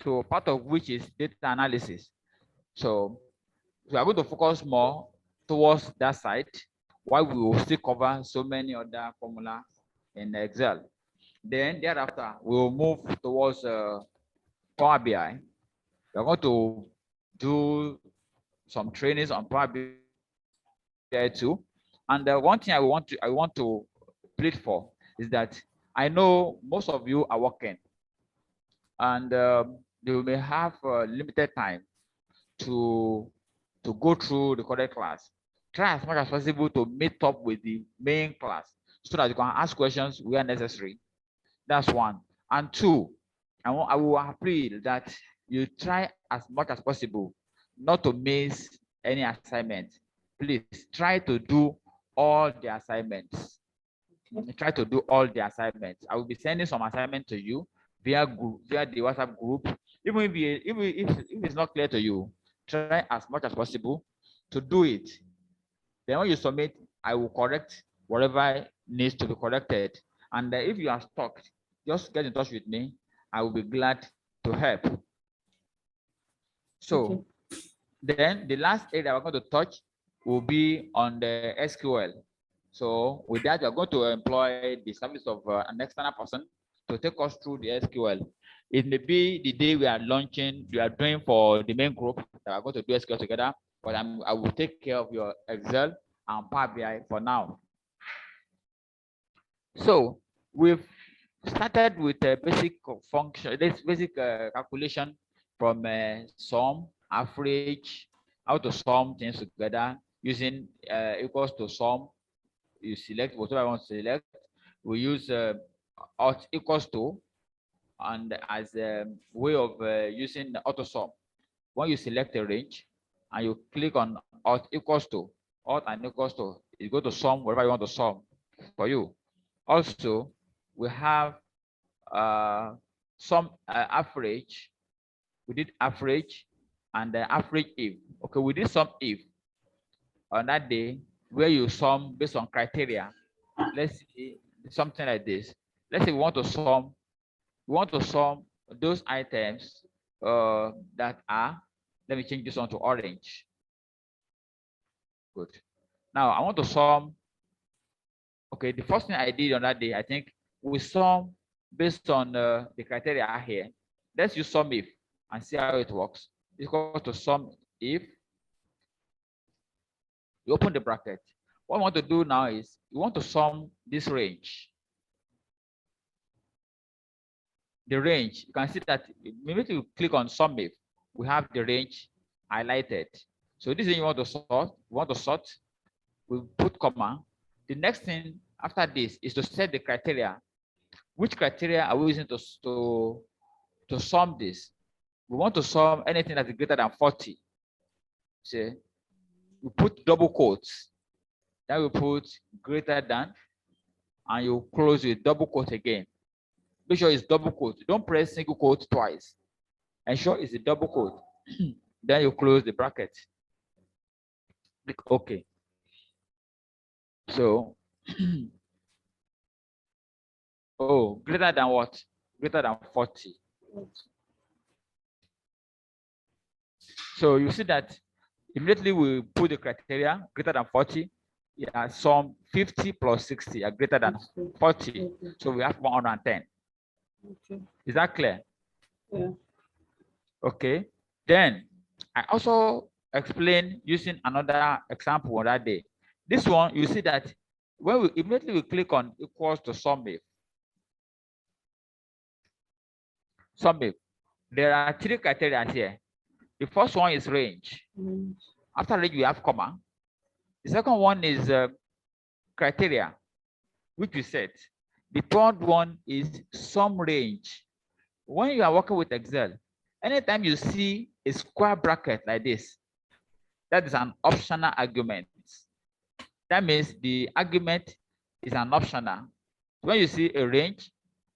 So part of which is data analysis. So we are going to focus more towards that side, while we will still cover so many other formula in Excel. Then thereafter, we will move towards Power BI. We are going to do some trainings on Power BI too. And one thing I want to plead for is that I know most of you are working, and you may have limited time to go through the correct class. Try as much as possible to meet up with the main class so that you can ask questions where necessary. That's one. And two, I will appeal that you try as much as possible not to miss any assignment. Please try to do all the assignments. Try to do all the assignments. I will be sending some assignment to you via the WhatsApp group. Even if it's not clear to you, try as much as possible to do it. Then when you submit, I will correct whatever needs to be corrected. And if you are stuck, just get in touch with me. I will be glad to help. So then the last area we're going to touch will be on the SQL. So with that, we're going to employ the service of an external person to take us through the SQL. It may be the day we are launching, we are doing for the main group that are going to do SQL together, but I will take care of your Excel and Power BI for now. So we've started with a basic function, this basic calculation from sum, average, how to sum things together using equals to sum. You select whatever I want to select. We use alt equals to, and as a way of using the auto sum. When you select a range and you click on alt equals to, alt and equals to, you go to sum whatever you want to sum for you. Also, we have some average. We did average and the average if. Okay, we did some if on that day where you sum based on criteria. Let's see something like this. Let's say we want to sum those items that are, let me change this one to orange. Good. Now I want to sum. Okay, the first thing I did on that day, I think we sum based on the criteria here. Let's use sum if and see how it works. It's equal to sum if. You open the bracket. What we want to do now is we want to sum this range. The range, you can see that immediately you click on sum if, we have the range highlighted. So this is you want to sort. We want to sort. We put comma. The next thing after this is to set the criteria. Which criteria are we using to sum this? We want to sum anything that is greater than 40. See, we put double quotes. Then we put greater than, and you close with double quote again. Make sure it's double quote. Don't press single quote twice. Ensure it's a double quote. Then you close the bracket. Click OK. So, oh, greater than what? Greater than 40. So you see that immediately we put the criteria greater than 40. Yeah, sum 50 plus 60 are greater than 40. So we have 110. Okay. Is that clear? Yeah. Okay. Then I also explained using another example on that day. This one, you see that when we immediately click on equals to sum if. Sum if. There are three criteria here. The first one is range. After range, we have comma. The second one is criteria, which we set. The third one is sum range. When you are working with Excel, anytime you see a square bracket like this, that is an optional argument. That means the argument is an optional. When you see a range,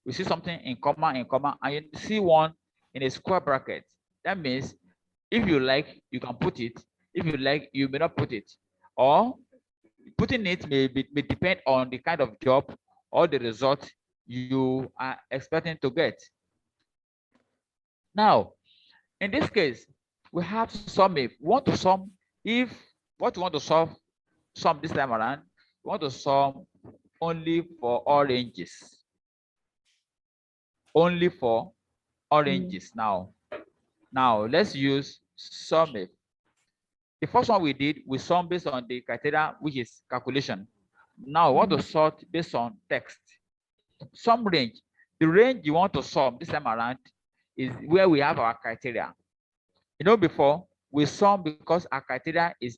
you see something in comma, and you see one in a square bracket. That means if you like, you can put it. If you like, you may not put it. Or putting it may depend on the kind of job or the result you are expecting to get. Now, in this case, we have sum if. We want to sum if what we want to sum this time around, we want to sum only for oranges. Only for oranges now. Now let's use sum if. The first one we did, we sum based on the criteria, which is calculation. Now we want to sort based on text. Sum range. The range you want to sum this time around is where we have our criteria. You know, before we sum because our criteria is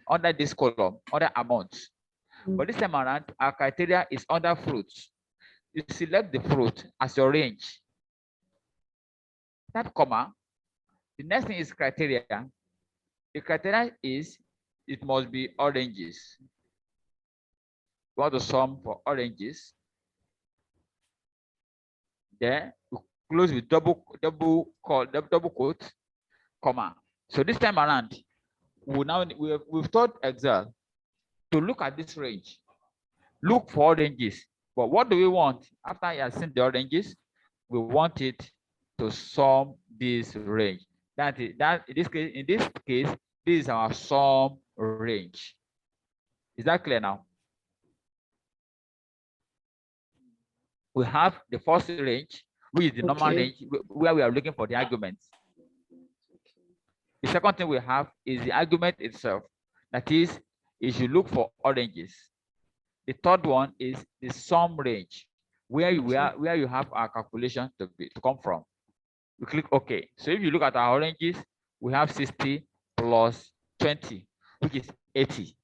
under this column, under amounts. But this time around, our criteria is under fruits. You select the fruit as your range. That comma. The next thing is criteria. The criteria is it must be oranges. We want to sum for oranges. Then we close with double quote, comma. So this time around, we've taught Excel to look at this range, look for oranges. But what do we want after you have seen the oranges? We want it to sum this range. In this case, this is our sum range. Is that clear now? We have the first range, which is the normal range where we are looking for the arguments. The second thing we have is the argument itself. That is, you should look for oranges. The third one is the sum range, where you have our calculation to come from. We click OK. So if you look at our oranges, we have 60 plus 20, which is 80.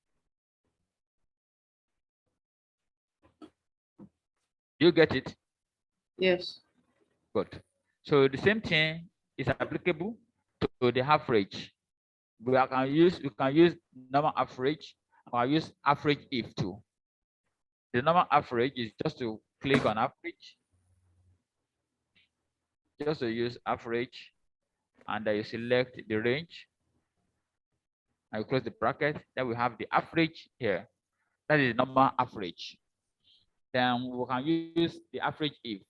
You get it? Yes. Good. So the same thing is applicable to the average. We can use normal average. I use average if too. The normal average is just to click on average. Just to use average, and then you select the range. And you close the bracket. Then we have the average here. That is normal average. Then we can use the average if.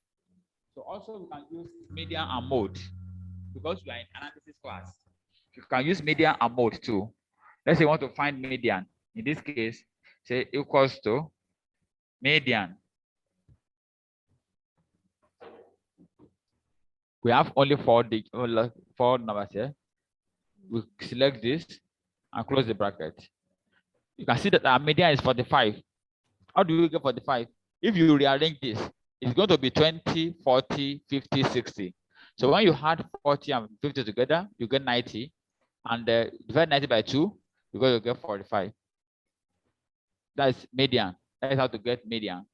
So also we can use median and mode, because we are in analysis class. You can use median and mode too. Let's say you want to find median. In this case, say equals to median. We have only four numbers here. We select this and close the bracket. You can see that our median is 45. How do we get 45? If you rearrange this, it's going to be 20, 40, 50, 60. So when you add 40 and 50 together, you get 90. And divide 90 by 2, you're going to get 45. That's median. That is how to get median.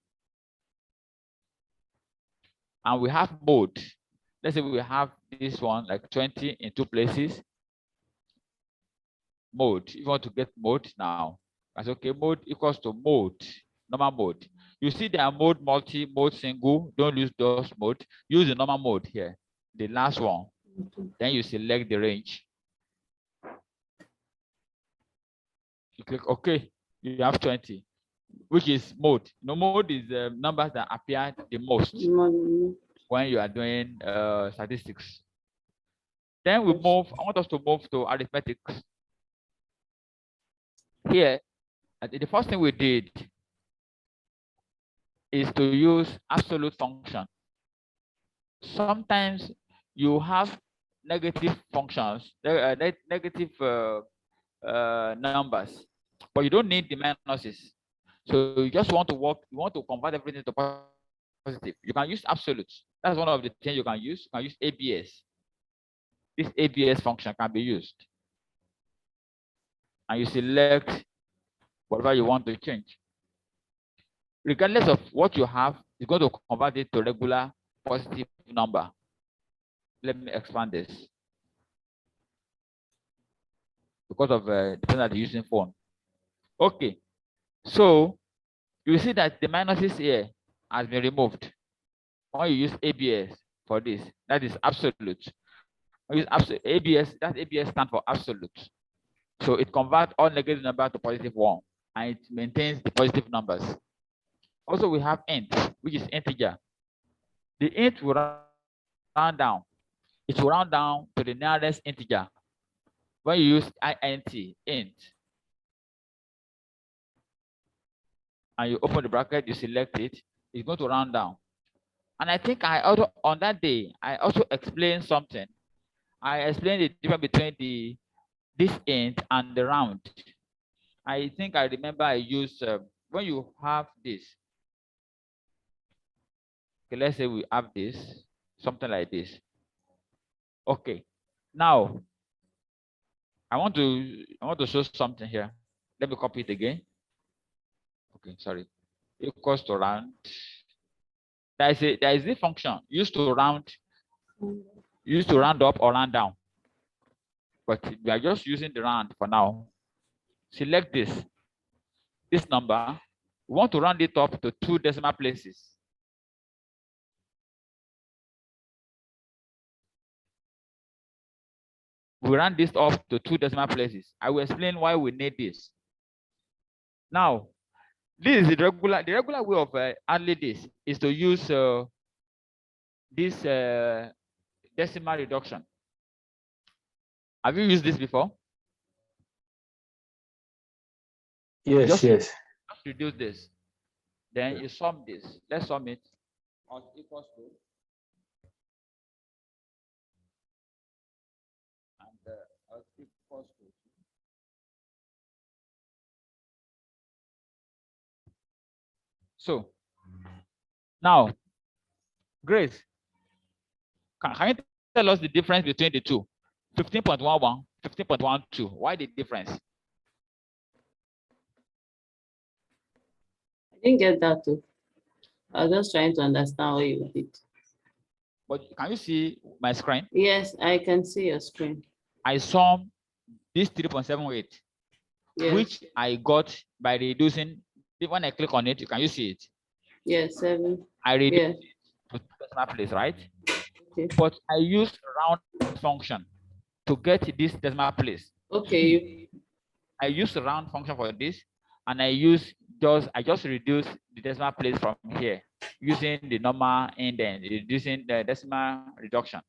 And we have mode. Let's say we have this one like 20 in two places. Mode. If you want to get mode now, that's okay. Mode equals to mode, normal mode. You see there are mode, multi, mode, single. Don't use those mode. Use the normal mode here, the last one. Then you select the range. You click OK. You have 20, which is mode. No, mode is the numbers that appear the most when you are doing statistics. Then we move. I want us to move to arithmetic. Here, the first thing we did is to use absolute function. Sometimes you have negative functions, negative numbers, but you don't need the minuses. So you just want to convert everything to positive. You can use absolute. That's one of the things you can use. You can use ABS. This ABS function can be used. And you select whatever you want to change. Regardless of what you have, it's going to convert it to regular positive number. Let me expand this. Because of the person that is using phone. Okay. So you see that the minuses here has been removed. When you use ABS for this, that is absolute. When you use absolute, ABS, that ABS stands for absolute. So it converts all negative numbers to positive one, and it maintains the positive numbers. Also, we have int, which is integer. The int will round down. it will round down to the nearest integer. When you use int, and you open the bracket, you select it, it's going to round down. And I think I also, on that day, I also explained something. I explained the difference between this int and the round. I think I remember I used, when you have this, okay, let's say we have this, something like this. Okay, now I want to show something here. Let me copy it again. Okay, sorry. Equals to round. There is a function used to round up or round down. But we are just using the round for now. Select this number. We want to round it up to 2 decimal places. We round this up to 2 decimal places. I will explain why we need this. Now, this is the regular way of handling this is to use this decimal reduction. Have you used this before? Yes, just reduce this. Then you sum this. Let's sum it. Equals to, and equals to. So now, Grace, can you tell us the difference between the two? 15.11, 15.12. Why the difference? I didn't get that too. I was just trying to understand what you did. But can you see my screen? Yes, I can see your screen. I sum this 3.78, Yes. which I got by reducing. When I click on it, can you see it? Yes, 7. I reduced it to decimal place, right? Okay. But I used round function to get this decimal place. Okay. I use the round function for this, and I just reduce the decimal place from here using the normal indent, reducing the decimal reduction.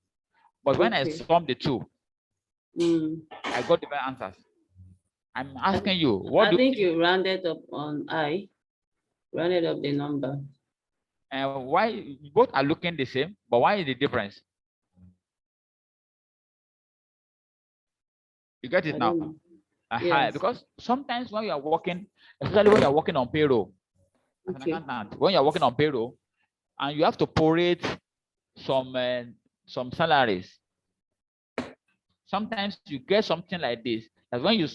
But when I sum the two, I got different answers. I'm asking you, what I think you rounded up on rounded up the number. And why both are looking the same, but why is the difference? You get it now? Yes. Because sometimes when you are working, especially when you are working on payroll, as an accountant, when you are working on payroll, and you have to prorate some salaries, sometimes you get something like this. That when you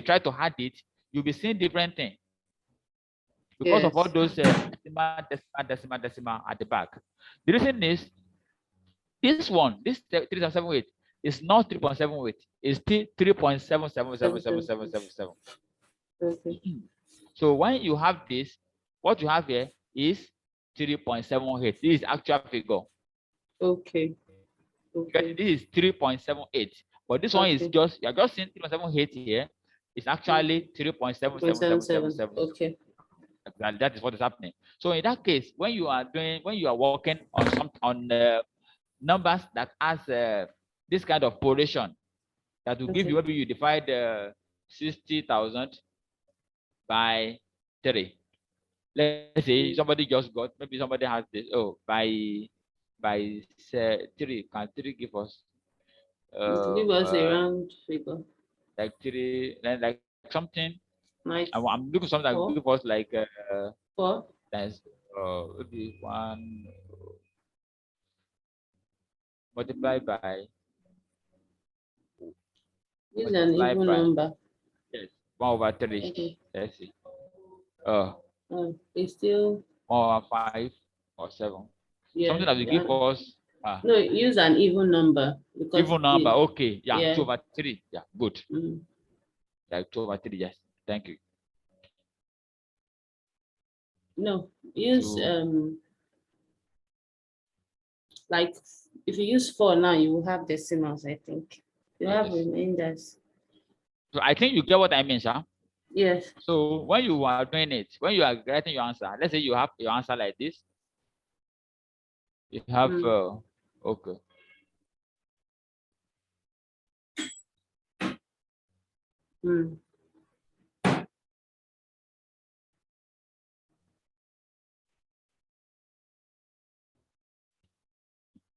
try to add it, you'll be seeing different things because of all those decimal at the back. The reason is this one, this 3.78 is not 3.78, it's 3.777777. Okay. So when you have this, what you have here is 3.78. This is actual figure. Okay. Okay. This is 3.78, but this one is just, you're just seeing 3.78 here. It's actually 3.777777. Okay. That is what is happening. So in that case, when you are working on numbers that has this kind of proration, that will give you, maybe you divide 60,000 by 3. Let's say somebody just got, maybe somebody has this, by 3. Can 3 give us give us a round figure, like 3, like something like I'm looking something that give us like 4. That's maybe 1 multiplied by, use an even number. Yes, 1/3. Okay. Let's see. It's still 1/5 or 7. Yeah, something that will give us no, use an even number. Even number. Okay, yeah, 2/3. Yeah, good. Like 2/3. Yes, thank you. No, use like if you use 4 now, you will have decimals. I think you have remainders. So I think you get what I mean, sir. Yes. So when you are doing it, when you are getting your answer, let's say you have your answer like this. You have okay. Mm.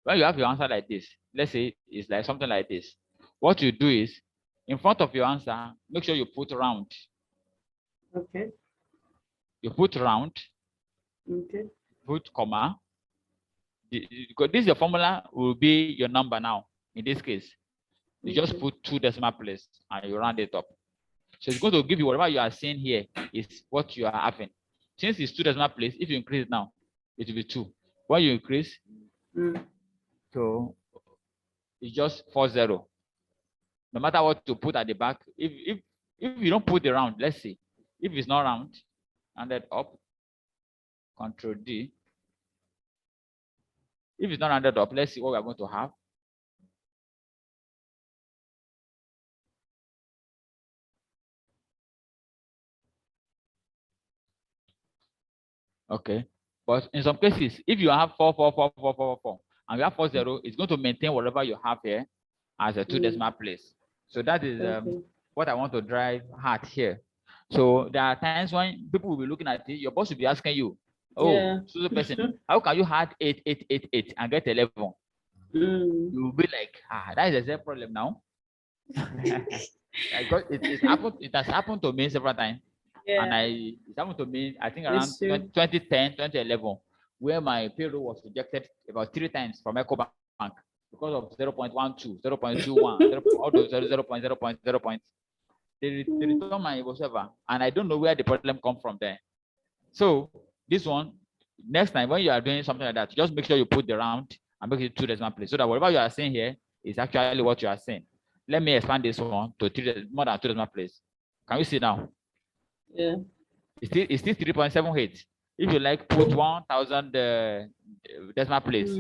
When you have your answer like this, let's say it's like something like this. What you do is, in front of your answer, make sure you put round. Okay. You put round, Okay. put comma. Because this your formula will be your number now. In this case, you just put 2 decimal places and you round it up. So it's going to give you whatever you are seeing here is what you are having. Since it's 2 decimal places, if you increase it now, it will be 2. When you increase, so it's just 40. No matter what to put at the back, if you don't put the round, let's see, if it's not round, rounded up, Control D. If it's not rounded up, let's see what we're going to have. Okay, but in some cases, if you have 4, 4, 4, 4, 4, 4, and you have 40, it's going to maintain whatever you have here as a 2 decimal place. So that is what I want to drive hard here. So there are times when people will be looking at it, your boss will be asking you, oh, so the person, how can you add 8, 8, 8, 8 and get 11? You will be like, that is a same problem now. It has happened to me several times. Yeah. And it happened to me, I think around 2010, 2011, where my payroll was rejected about 3 times from EcoBank because of 0.12, 0.21, all those 0.0. They return my whatever, and I don't know where the problem come from there. So this one, next time when you are doing something like that, just make sure you put the round and make it 2 decimal place so that whatever you are saying here is actually what you are saying. Let me expand this one to more than 2 decimal place. Can you see now? Yeah. It's still 3.78. If you like put 1,000 decimal place,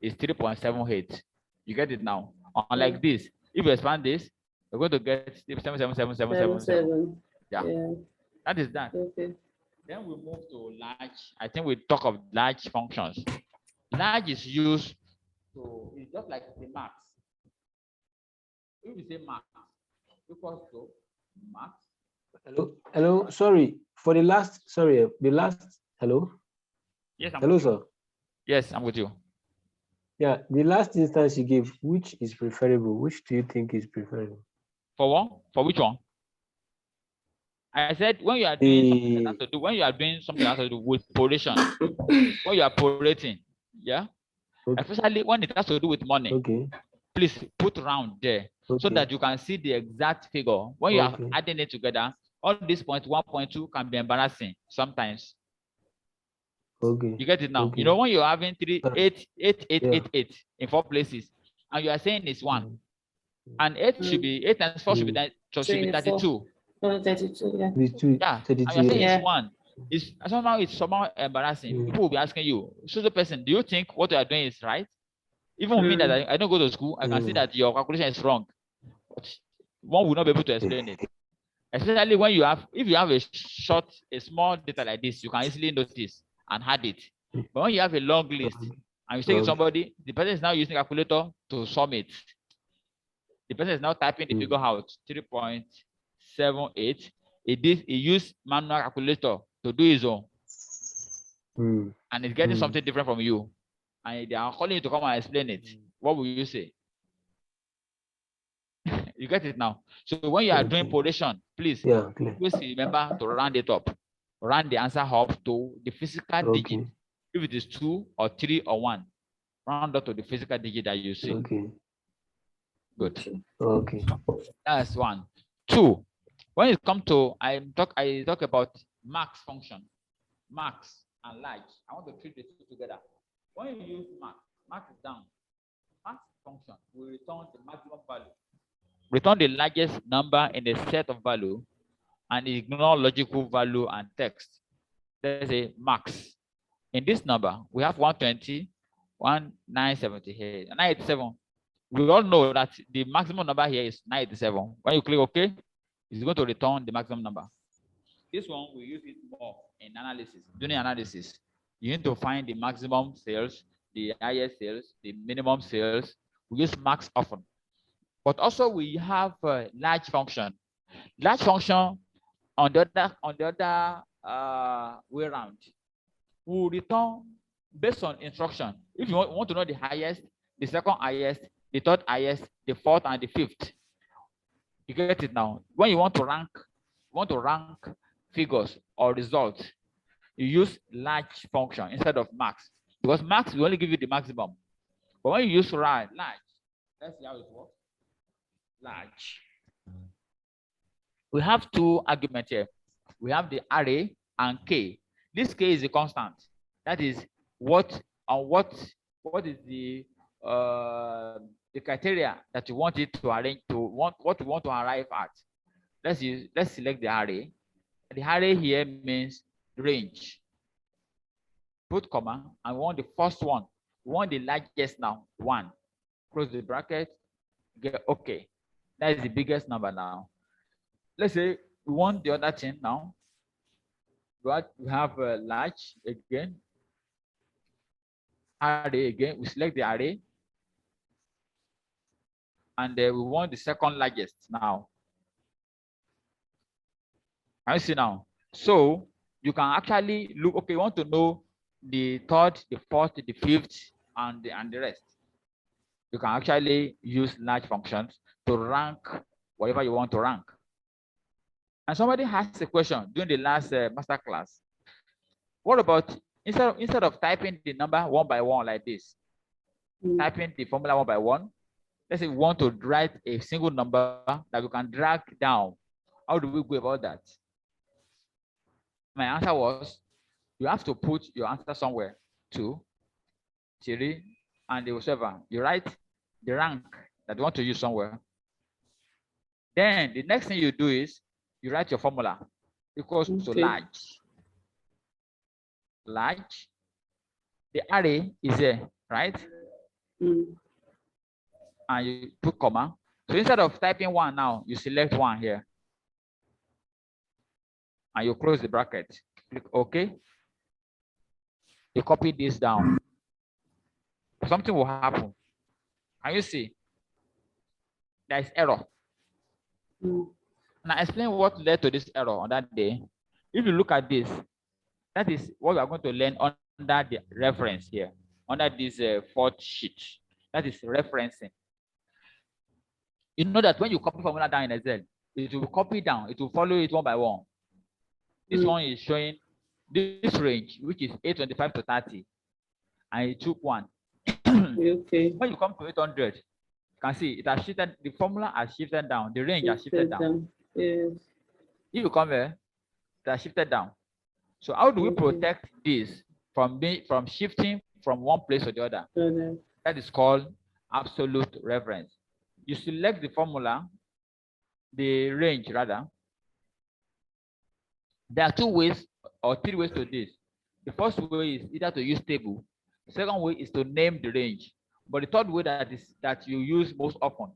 it's 3.78. You get it now. Unlike this, if you expand this, you're going to get 77777. Yeah. That is that. Okay. Then we move to large. I think we talk of large functions. Large is used to, it's just like the max. If we say max equals to max. Hello, sorry. For the last, hello? Yes, hello, sir. Yes, I'm with you. Yeah, the last instance you gave, which is preferable? Which do you think is preferable? For what? For which one? I said when you are doing something that has to do, when you are doing something that has to do with proration, when you are prorating, yeah, especially when it has to do with money. Okay. Please put round there so that you can see the exact figure. When you are adding it together, all these 0.1, 0.2 can be embarrassing sometimes. Okay. You get it now. You know when you're having 3, 8, 8, 8, 8, 8 in 4 places, and you are saying it's 1, and 8 should be 8 times 4 should be that, so should be 32. 32, yeah. Yeah, 32, and you're saying it's 1. It's somehow embarrassing. People will be asking you, so the person, do you think what you are doing is right? Even me that I don't go to school, I can see that your calculation is wrong. But one will not be able to explain it. Especially when you have, if you have a small data like this, you can easily notice and add it. But when you have a long list and you say to somebody, the person is now using a calculator to sum it. The person is now typing the figure out 3.78. He used manual calculator to do his own. And it's getting something different from you. And they are calling you to come and explain it. What will you say? You get it now. So when you are doing proration, please remember to round it up. Round the answer up to the physical digit. If it is 2 or 3 or 1, round up to the physical digit that you see. Good. Okay. That's 1. 2. When it comes to I talk about max function, max and large. I want to treat the two together. When you use max is down. Max function will return the maximum value. Return the largest number in the set of value and ignore logical value and text. There's a max. In this number, we have 120, 978, 987. We all know that the maximum number here is 987. When you click OK, it's going to return the maximum number. This one, we use it more in analysis. During analysis, you need to find the maximum sales, the highest sales, the minimum sales. We use max often. But also we have a large function. Large function on the other way around will return based on instruction. If you want to know the highest, the second highest, the third highest, the fourth, and the fifth. You get it now. When you want to rank figures or results, you use large function instead of max, because max will only give you the maximum. But when you use large, let's see how it works. Large. We have two arguments here. We have the array and k. This k is a constant. That is what is the criteria that you want it to arrange to what you want to arrive at. Let's select the array. The array here means range. Put comma, and we want the first one. We want the largest now, 1. Close the bracket, get okay. That is the biggest number now. Let's say we want the other thing now. But we have a large again. Array again. We select the array. And we want the second largest now. I see now. So you can actually look, okay, you want to know the third, the fourth, the fifth, and the rest. You can actually use large functions to rank whatever you want to rank. And somebody asked a question during the last master class. What about instead of typing the number one by one like this, typing the formula one by one, let's say we want to write a single number that we can drag down. How do we go about that? My answer was, you have to put your answer somewhere, 2, 3, and the whatever. You write the rank that you want to use somewhere. Then the next thing you do is you write your formula equals to large. Large. The array is there, right? And you put comma. So instead of typing 1 now, you select 1 here. And you close the bracket. Click OK. You copy this down. Something will happen. Can you see? There is error. And I explain what led to this error on that day. If you look at this, that is what we are going to learn under the reference here, under this fourth sheet. That is referencing. You know that when you copy formula down in Excel, it will copy down, it will follow it one by one. This one is showing this range, which is 825 to 30, and it took 1. Okay. When you come to 800, you can see it has shifted, the formula has shifted down, the range has shifted down. Yes. If you come here, it has shifted down. So how do we protect this from shifting from one place to the other? That is called absolute reference. You select the formula, the range rather. There are 2 ways or 3 ways to this. The first way is either to use table. The second way is to name the range. But the third way that you use most often,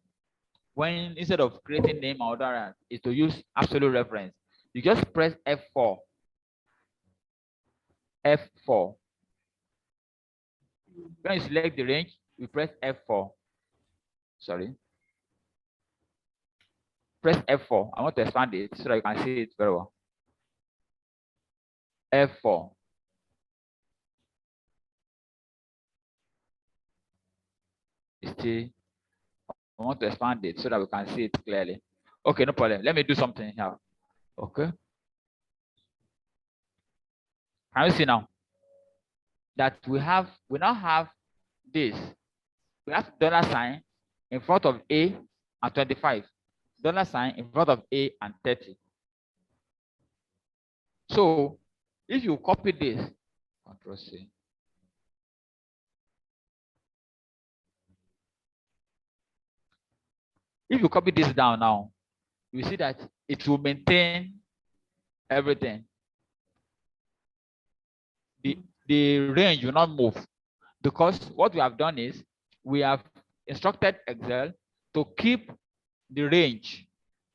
when instead of creating name or other, is to use absolute reference. You just press F4. F4. When you select the range, you press F4. Sorry. Press F4. I want to expand it so that you can see it very well. F4. I want to expand it so that we can see it clearly. Okay, no problem. Let me do something here. Okay. Can you see now that we now have this? We have $sign in front of A and 25. $sign in front of A and 30. So if you copy this, Control C. If you copy this down now, you see that it will maintain everything. The range will not move, because what we have done is we have instructed Excel to keep the range,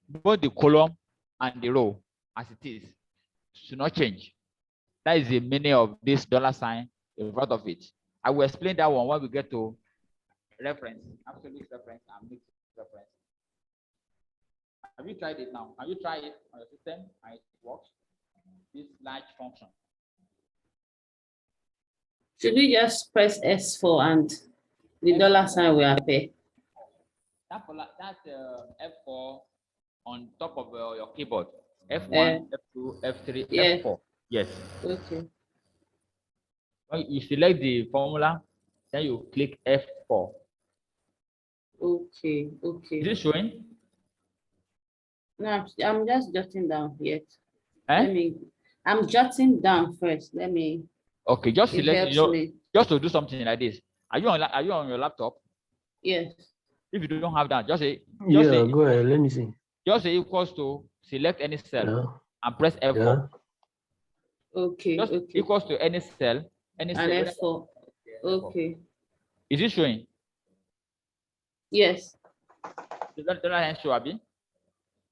both the column and the row as it is. Should not change. That is the meaning of this $sign in front of it. I will explain that one when we get to reference, absolute reference and mixed reference. Have you tried it now? Have you tried it on your system and it works? This large function. Should we just press S4 and the dollar sign will appear? That F4 on top of your keyboard. F1, F2, F3, yeah. F4. Yes. Okay. When you select the formula, then you click F4. Okay. Okay. Is it showing? No, I'm just jotting down yet. Eh? I'm jotting down first. Let me. Okay, just It select. helps me. Just to do something like this. Are you on your laptop? Yes. If you don't have that, just say. Go ahead. Let me see. Just say equals to select any cell and press F4. Yeah. Okay. Just okay. equals to any cell. And F4. Okay. Is it showing? Yes. The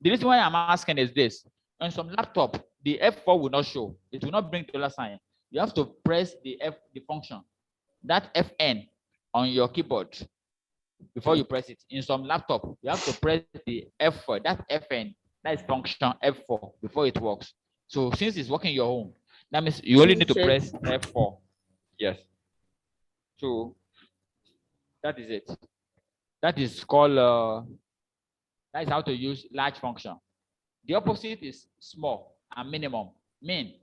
reason why I'm asking is this. On some laptop, the F4 will not show. It will not bring dollar sign. You have to press the function, that Fn on your keyboard before you press it. In some laptop, you have to press the F4, that Fn, that is function F4 before it works. So since it's working your home, that means you only need to press F4. Yes. So that is it. That is called, that is how to use large function. The opposite is small and minimum. Min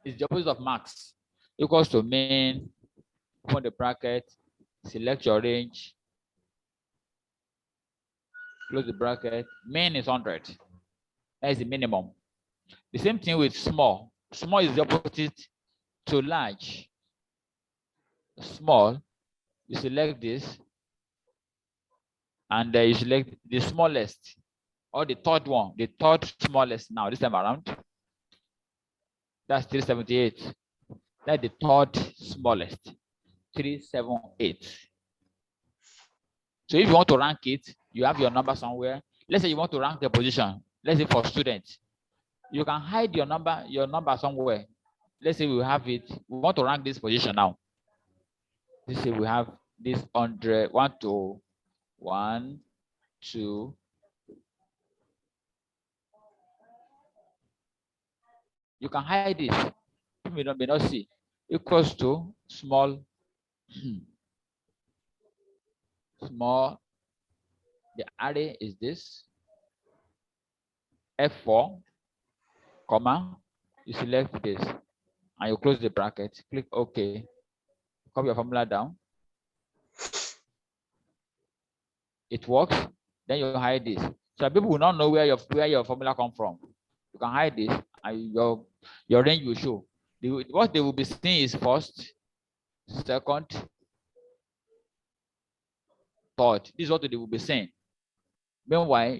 is the opposite of max. Equals to min, open the bracket, select your range, close the bracket. Min is 100. That is the minimum. The same thing with small. Small is the opposite to large. Small, you select this, and you select the smallest, or the third one, the third smallest now, this time around. That's 378. That's the third smallest, 378. So if you want to rank it, you have your number somewhere. Let's say you want to rank the position. Let's say for students, you can hide your number somewhere. Let's say we have it. We want to rank this position now. Let's say we have this 100, 1 to 1, 2. You can hide this. You may not see. Equals to small. Small. The array is this. F4, comma. You select this, and you close the bracket. Click OK. Copy your formula down. It works. Then you hide this. So people will not know where your formula come from. You can hide this, and your range will show. What they will be seeing is first, second, third. This is what they will be saying. Meanwhile,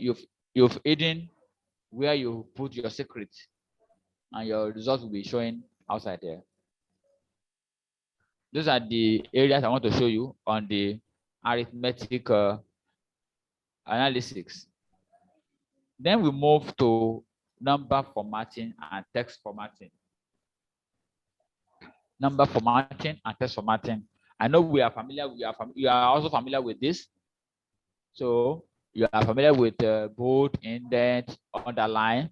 you've hidden where you put your secret, and your results will be showing outside there. Those are the areas I want to show you on the arithmetic analysis. Then we move to number formatting and text formatting. Number formatting and text formatting. I know we are familiar. You are also familiar with this. So you are familiar with bold, indent, underline.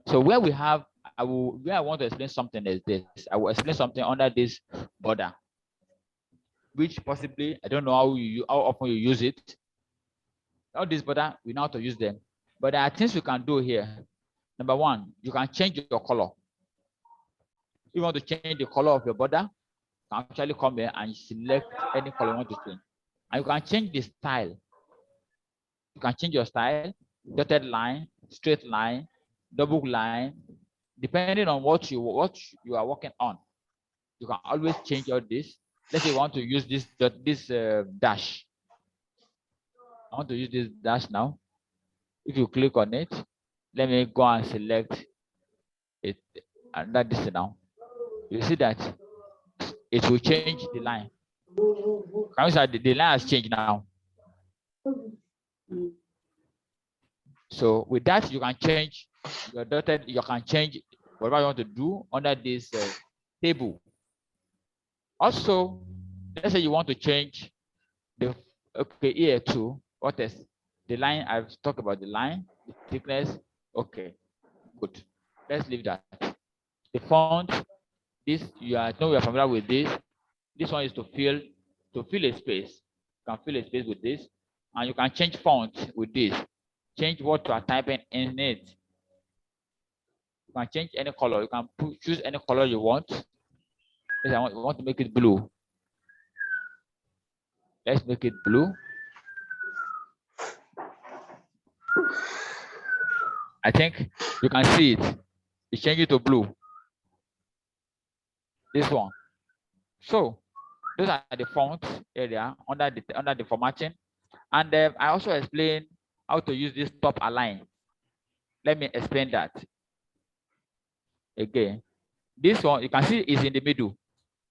So where we have, where I want to explain something is this. I will explain something under this border, which possibly I don't know how often you use it. All this border, we know how to use them. But there are things we can do here. Number one, you can change your color. If you want to change the color of your border, you can actually come here and select any color you want to change. And you can change the style. You can change your style, dotted line, straight line, double line, depending on what you are working on. You can always change all this. Let's say you want to use this dash. I want to use this dash now. If you click on it, let me go and select it under this now. You see that it will change the line. Can you see the line has changed now? So with that, you can change your dotted. You can change whatever you want to do under this table. Also, let's say you want to change the here to what is The line, I've talked about the line, the thickness. Okay, good. Let's leave that. The font, this you are familiar with this. This one is to fill a space. You can fill a space with this, and you can change font with this. Change what you are typing in it. You can change any color. You can choose any color you want. I want to make it blue. Let's make it blue. I think you can see it. It's changing to blue. This one. So those are the fonts area under the formatting. And I also explained how to use this top align. Let me explain that again. This one you can see is in the middle.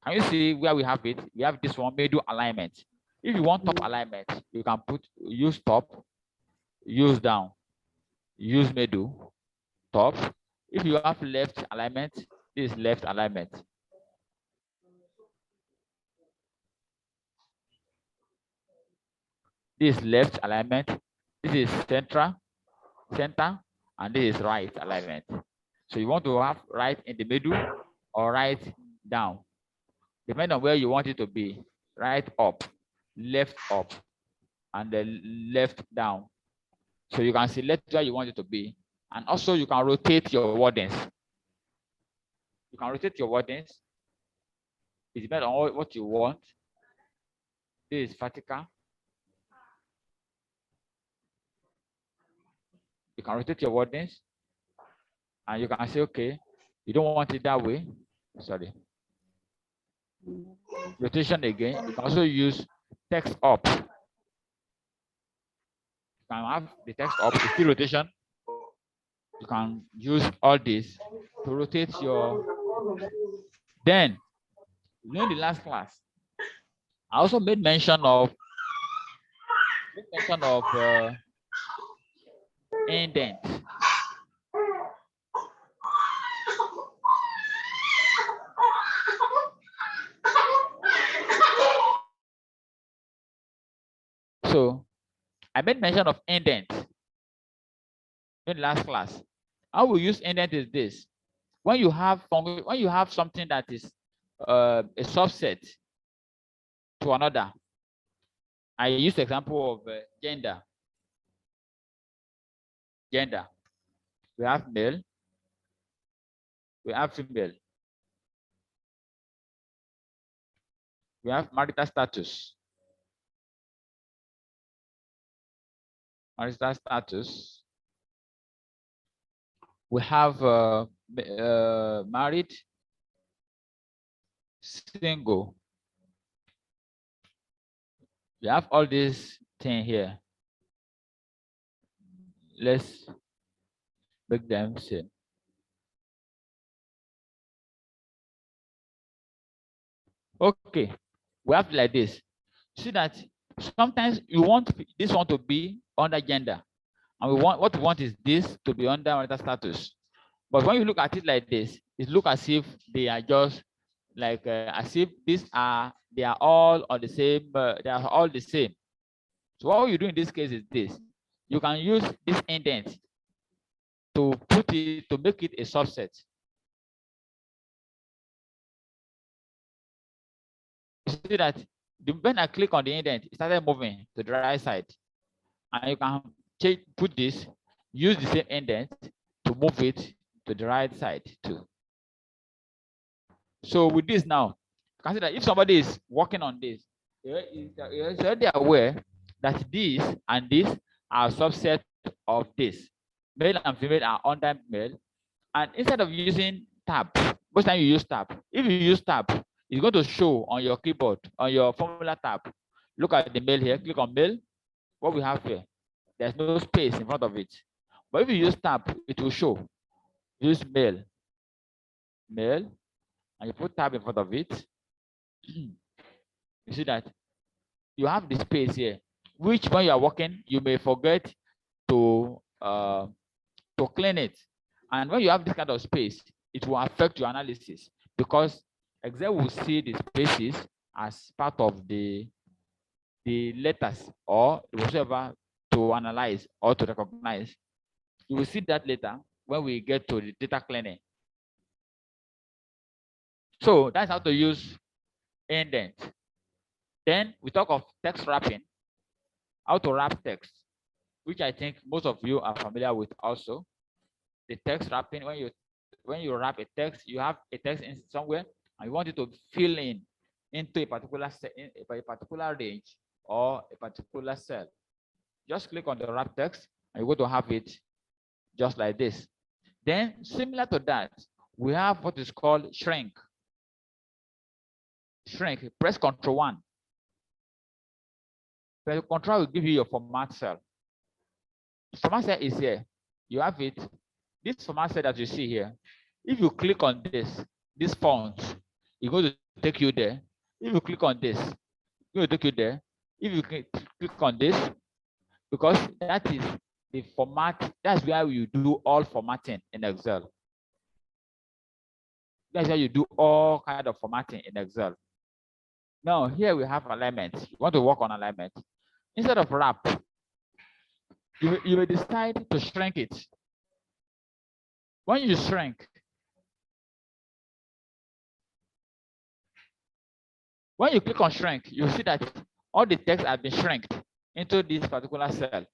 Can you see where we have it? We have this one, middle alignment. If you want top alignment, you can use top, use down, use middle, top. If you have left alignment, this is left alignment. This is left alignment. This is center, and this is right alignment. So you want to have right in the middle or right down, depending on where you want it to be. Right up, and then left down. So you can select where you want it to be. And also you can rotate your wordings. You can rotate your wordings. It depends on what you want. This is vertical. You can rotate your wordings. And you can say, okay, you don't want it that way. Sorry. Rotation again. You can also use text up. You can have the text up, the fill rotation. You can use all this to rotate your. Then, during the last class, I also made mention of indent. So I made mention of indent in the last class. How we use indent is this: when you have something that is a subset to another. I use the example of gender. Gender. We have male. We have female. We have marital status. Marital status. We have married, single. We have all these things here. Let's make them same. Okay, we have like this. See that sometimes you want this one to be under gender, and what we want is this to be under marital status. But when you look at it like this, it looks as if they are just like as if they are all on the same. They are all the same. So what you do in this case is this: you can use this indent to make it a subset. You see that when I click on the indent, it started moving to the right side, and you can put this, use the same indent to move it to the right side too. So with this now, consider if somebody is working on this, you're already aware that this and this are subset of this. Male and female are under male, and instead of using tab, most time you use tab. If you use tab, it's going to show on your keyboard, on your formula tab. Look at the male here, click on male. What we have here, there's no space in front of it. But if you use tab, it will show. Use male, and you put tab in front of it. You see that you have the space here, which when you are working, you may forget to clean it. And when you have this kind of space, it will affect your analysis because Excel will see the spaces as part of the letters or whatever to analyze or to recognize. You will see that later when we get to the data cleaning. So that's how to use indent. Then we talk of text wrapping, how to wrap text, which I think most of you are familiar with also. The text wrapping, when you wrap a text, you have a text in somewhere and you want it to fill in into a particular range or a particular cell. Just click on the wrap text and you're going to have it just like this. Then similar to that, we have what is called shrink. Shrink, press Ctrl+1. Press Ctrl will give you your format cell. The format cell is here. You have it. This format cell that you see here, if you click on this font, it's going to take you there. If you click on this, it's going to take you there. If you click on this, because that is the format, that's where you do all formatting in Excel. That's where you do all kind of formatting in Excel. Now, here we have alignment. You want to work on alignment. Instead of wrap, you may decide to shrink it. When you shrink, when you click on shrink, you see that all the text have been shrinked into this particular cell.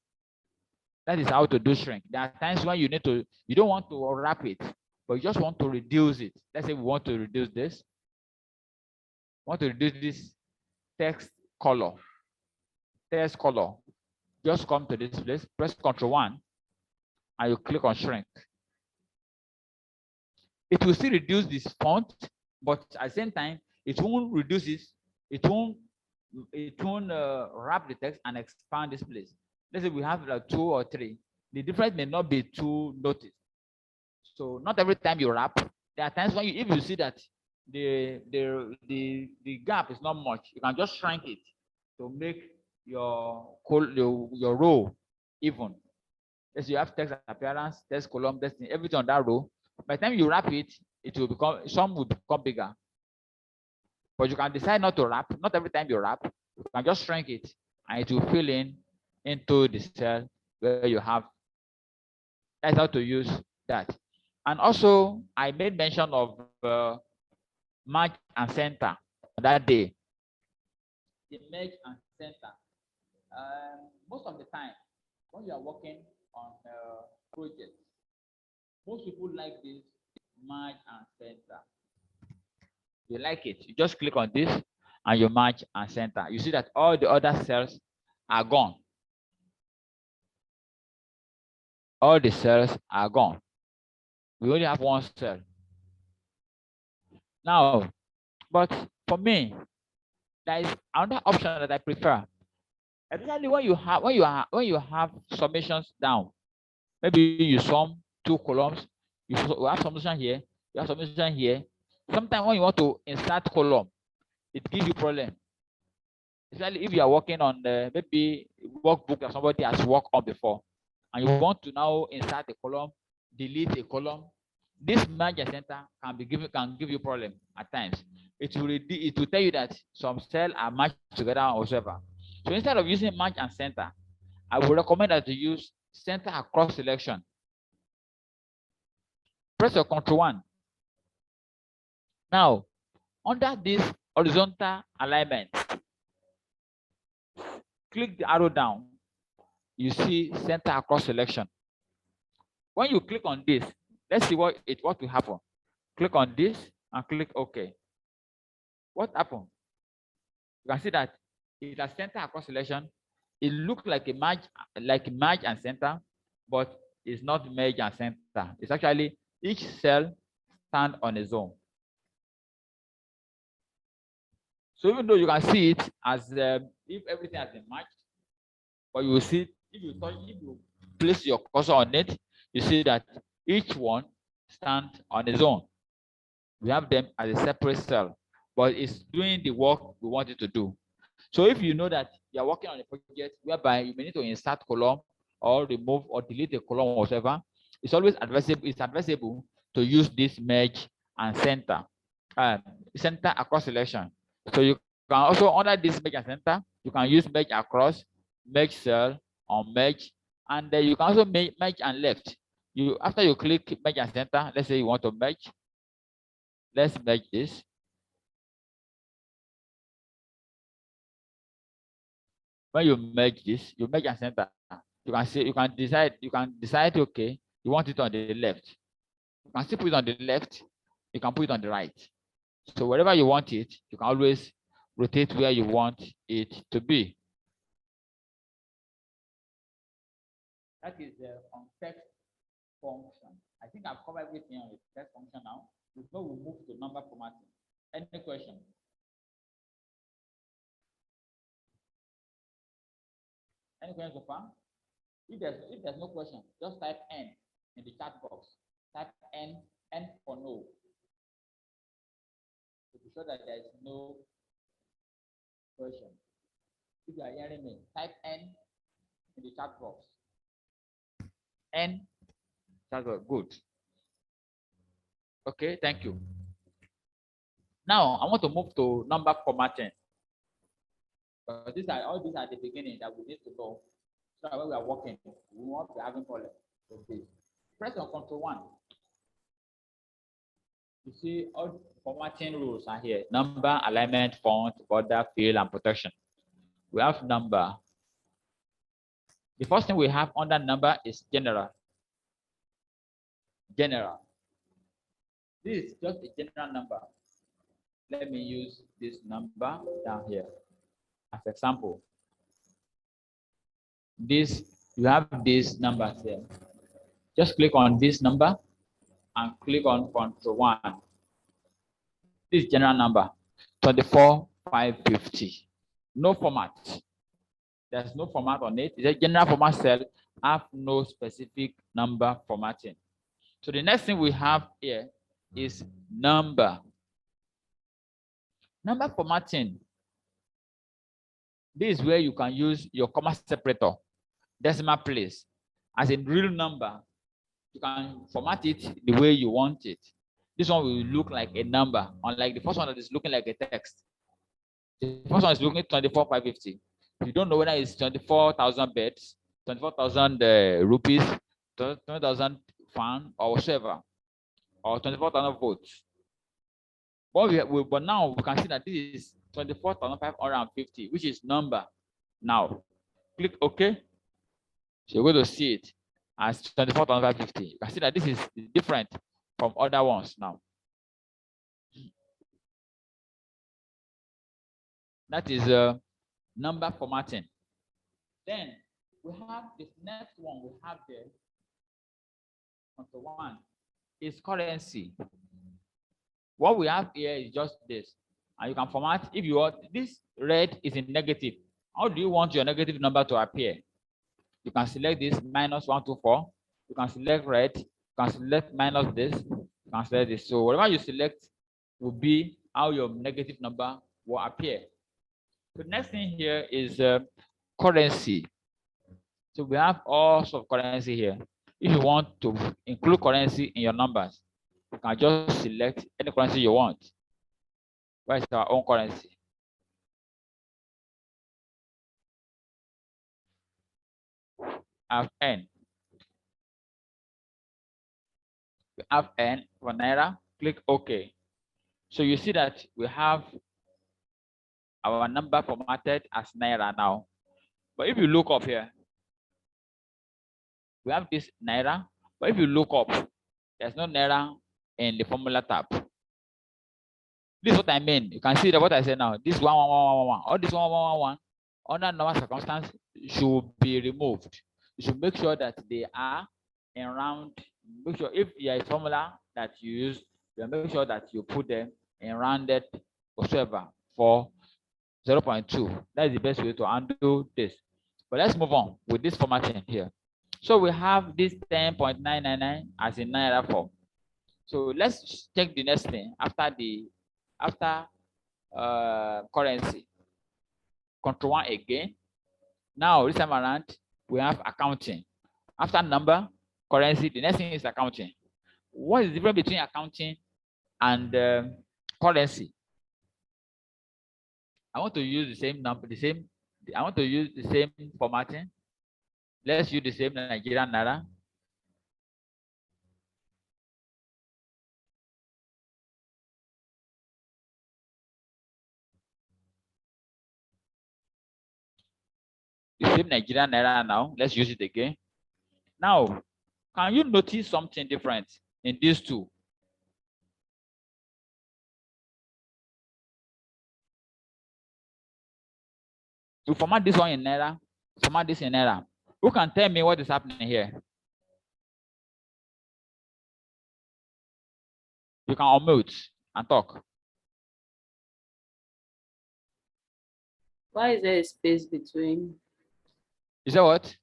That is how to do shrink. There are times when you don't want to wrap it, but you just want to reduce it. Let's say we want to reduce this. Want to reduce this text color. Text color. Just come to this place, press Ctrl+1, and you click on shrink. It will still reduce this font, but at the same time, it won't reduce it. It won't wrap the text and expand this place. Let's say we have like 2 or 3. The difference may not be too noticed. So not every time you wrap. There are times when if you see that the gap is not much, you can just shrink it to make your row even. As you have text appearance, text column, everything on that row. By the time you wrap it, it will become, some will become bigger. But you can decide not to wrap. Not every time you wrap, you can just shrink it and it will fill in into the cell where you have. That's how to use that. And also, I made mention of merge and center that day. The merge and center. Most of the time, when you are working on a project, most people like this merge and center. You like it, you just click on this and you merge and center. You see that all the other cells are gone. All the cells are gone. We only have one cell. Now, but for me, there is another option that I prefer. Especially when you have summations down. Maybe you sum 2 columns, you have summation here, you have summation here. Sometimes when you want to insert column, it gives you problem. Especially if you are working on maybe workbook that somebody has worked on before, and you want to now insert a column, delete a column. This merge and center can give you problem at times. It will tell you that some cells are matched together or whatever. So instead of using merge and center, I would recommend that you use center across selection. Press your Ctrl+1. Now, under this horizontal alignment, click the arrow down. You see center across selection. When you click on this, let's see what will happen. Click on this and click OK. What happened? You can see that it has center across selection. It looks like a merge and center, but it's not merge and center. It's actually each cell stand on its own. So even though you can see it as if everything has been matched, but you will see if you place your cursor on it, you see that each one stands on its own. We have them as a separate cell, but it's doing the work we want it to do. So if you know that you're working on a project whereby you may need to insert column or remove or delete a column or whatever, it's always advisable to use this merge and center across selection. So you can also, under this merge and center, you can use merge across, merge cell, on merge, and then you can also merge and left. After you click merge and center, let's say you want to merge. Let's merge this. When you merge this, you merge and center. You can see, you can decide, okay, you want it on the left. You can still put it on the left, you can put it on the right. So wherever you want it, you can always rotate where you want it to be. That is the context function. I think I've covered everything on the text function now. Before we move to number formatting. Any question? Any questions so far? If there's no question, just type N in the chat box. Type N for no. To be sure that there is no question. If you are hearing me, type N in the chat box. N, chat box, good. Okay, thank you. Now I want to move to number formatting. All these are the beginning that we need to know. So when we are working, we won't be having problems with this. Press on Control 1. You see all formatting rules are here: number, alignment, font, border, fill, and protection. We have number. The first thing we have under number is general. General. This is just a general number. Let me use this number down here as example. You have these numbers here. Just click on this number and click on Control 1. This general number, 24,550. No format. There's no format on it. It's a general format cell, have no specific number formatting. So the next thing we have here is number. Number formatting. This is where you can use your comma separator, decimal place. As in real number, you can format it the way you want it. This one will look like a number, unlike the first one that is looking like a text. The first one is looking at 24,550. You don't know whether it's 24,000 beds, 24,000 rupees, 20,000 fan, or whatever, or 24,000 votes. But now we can see that this is 24,550, which is number. Now, click OK. So you're going to see it as 24,550. You can see that this is different from other ones now. That is number formatting. Then we have this next one we have there. Control 1 is currency. What we have here is just this. And you can format if you want. This red is in negative. How do you want your negative number to appear? You can select this -124. You can select red. You can select minus this. You can select this. So whatever you select will be how your negative number will appear. The next thing here is currency. So we have all sorts of currency here. If you want to include currency in your numbers, you can just select any currency you want. Where's our own currency? Have N. We have N for Naira. Click OK. So you see that we have our number formatted as Naira now. But if you look up here, we have this Naira. But if you look up, there's no Naira in the formula tab. This is what I mean. You can see that what I said now. This 1111, all this 1111 under normal circumstance should be removed. You should make sure that they are in round. Make sure if there is formula that you use, you make sure that you put them in rounded whatsoever for 0.2. That is the best way to undo this. But let's move on with this formatting here. So we have this 10.999 as in Naira form. So let's check the next thing after currency. Control 1 again. Now this time around we have accounting. After number, currency, the next thing is accounting. What is the difference between accounting and currency? I want to use the same number, I want to use the same formatting. Let's use the same Nigerian naira. The same Nigerian naira now. Let's use it again. Now, can you notice something different in these two? You format this one in naira, format this in naira. Who can tell me what is happening here? You can unmute and talk. Why is there a space between? Is that what?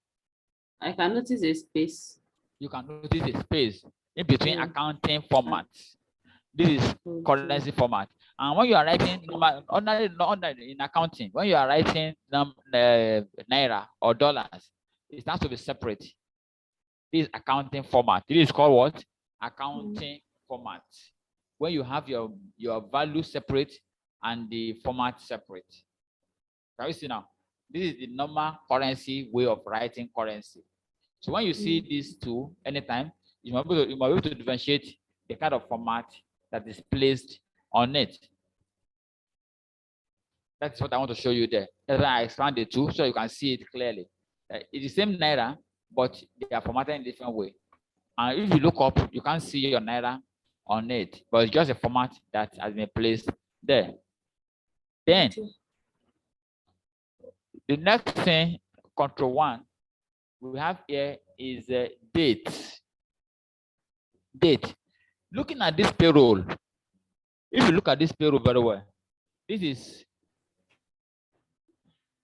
I can notice a space. You can notice a space in between Yeah. accounting formats. This is Okay. currency format. And when you are writing in accounting, when you are writing naira or dollars, it has to be separate. This is accounting format. This is called what? Accounting format. When you have your value separate and the format separate. Can you see now? This is the normal currency way of writing currency. So when you see these two, anytime, you might be able to differentiate the kind of format that is placed on it. That's what I want to show you there. That's why I expand the two so you can see it clearly. It's the same naira, but they are formatted in a different way. And if you look up, you can't see your naira on it, but it's just a format that has been placed there. Then the next thing, control 1, we have here is date. Date. Looking at this payroll, if you look at this payroll very well, this is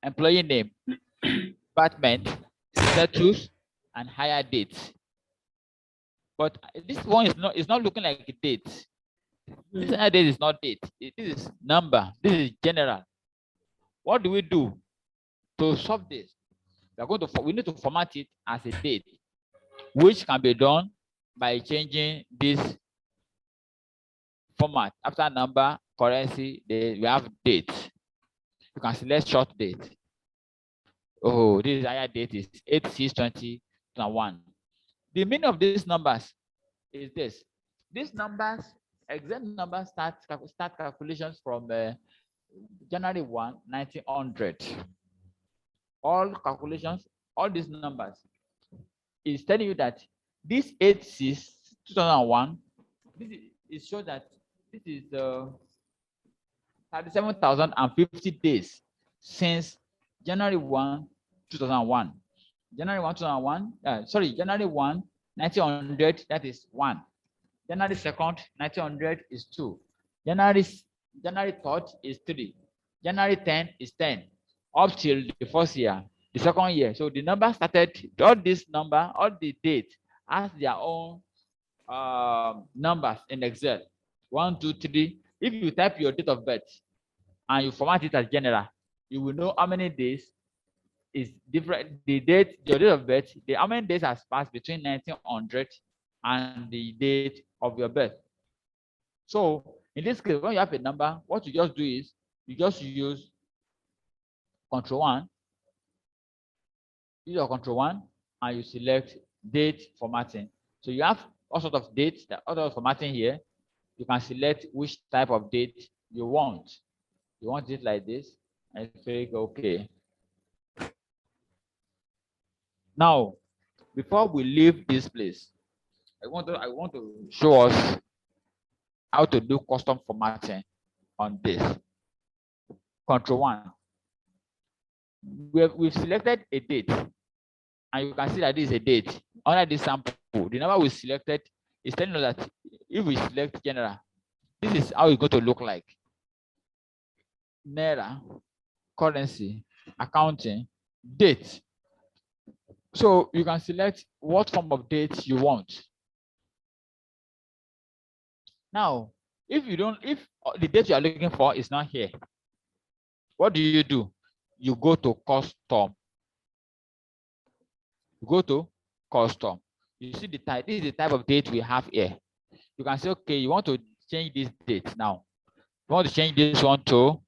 employee name, department, status, and hire date. But this one is not looking like a date. This hire date is not date. This is number. This is general. What do we do to solve this? We need to format it as a date, which can be done by changing this format. After number, currency, we have date. You can select short date. Oh, this higher date is 8/6/2021. The meaning of these numbers is this. These numbers, exact numbers start calculations from January 1, 1900. All calculations, all these numbers is telling you that this 8/6/2001, this is show that this is 37,050 days since January 1, 2001. January 1, 2001, January 1, 1900, that is 1. January 2nd, 1900 is 2. January 3rd is 3. January 10 is 10. Up till the first year, the second year. So the number started, all this number, all the dates has their own numbers in Excel. 1, 2, 3. If you type your date of birth and you format it as general, you will know how many days is different. The date, your date of birth, how many days has passed between 1900 and the date of your birth. So in this case, when you have a number, what you just do is you just use control 1. Use your control 1 and you select date formatting. So you have all sorts of dates, other formatting here. You can select which type of date you want. You want it like this, and click OK. Now, before we leave this place, I want to show us how to do custom formatting on this. Control 1. We've selected a date, and you can see that this is a date. Under this sample, the number we selected is telling us that if we select general, this is how it's going to look like. Naira, currency, accounting, date. So you can select what form of date you want. Now, if the date you are looking for is not here, what do? You go to custom. You go to custom. You see the type. This is the type of date we have here. You can say, okay, you want to change this date now. You want to change this one to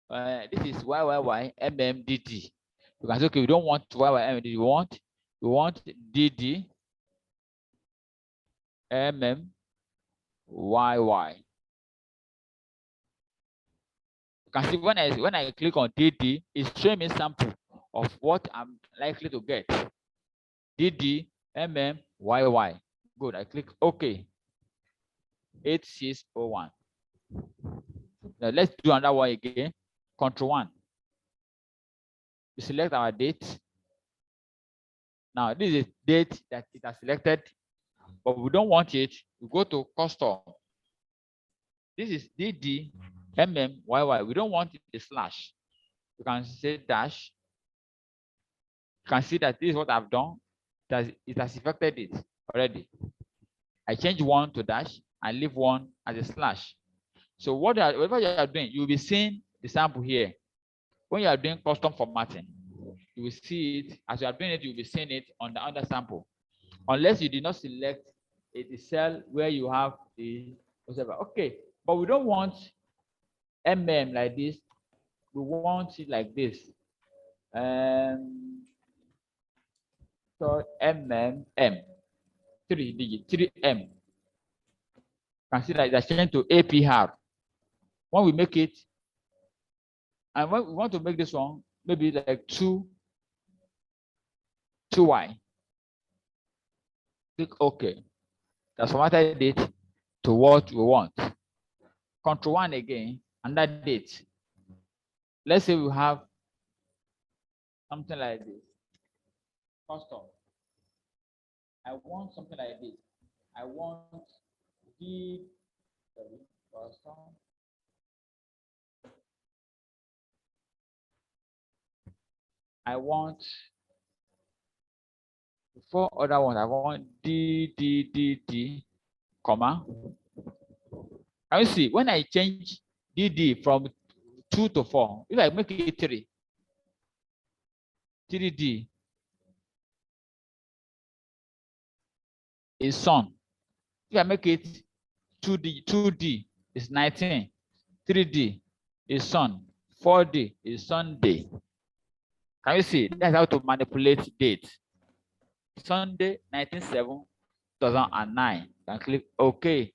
this is YYY MMDD. You can say, okay, we don't want YYY MMDD. We we want DD, YY. You can see when I click on DD, it's showing me sample of what I'm likely to get. DD, YY. Good. I click OK. 8601. Now let's do another one again. Control 1. We select our date. Now this is date that it has selected, but we don't want it. We go to custom. This is DD, YY. We don't want it a slash. You can say dash. You can see that this is what I've done. It has affected it already. I change 1 to dash and leave 1 as a slash. So whatever you are doing, you'll be seeing the sample here. When you are doing custom formatting, you will see it. As you are doing it, you'll be seeing it on the other sample. Unless you did not select the cell where you have the whatever. Okay, but we don't want like this. We want it like this. So M 3 digit 3M. Consider it's changed to APR. When we make it, and when we want to make this one, maybe like 2Y. Click OK. That's formatted it to what we want. Control 1 again, and that date. Let's say we have something like this. Custom. I want something like this. I want the custom. I want four other ones. I want D, comma. Can you see when I change DD from 2 to 4, if I make it 3D is son. If I make it 2D is 19. 3D is son. 4D is Sunday. Can you see? That's how to manipulate date. Sunday, 19/7/2009. And click OK.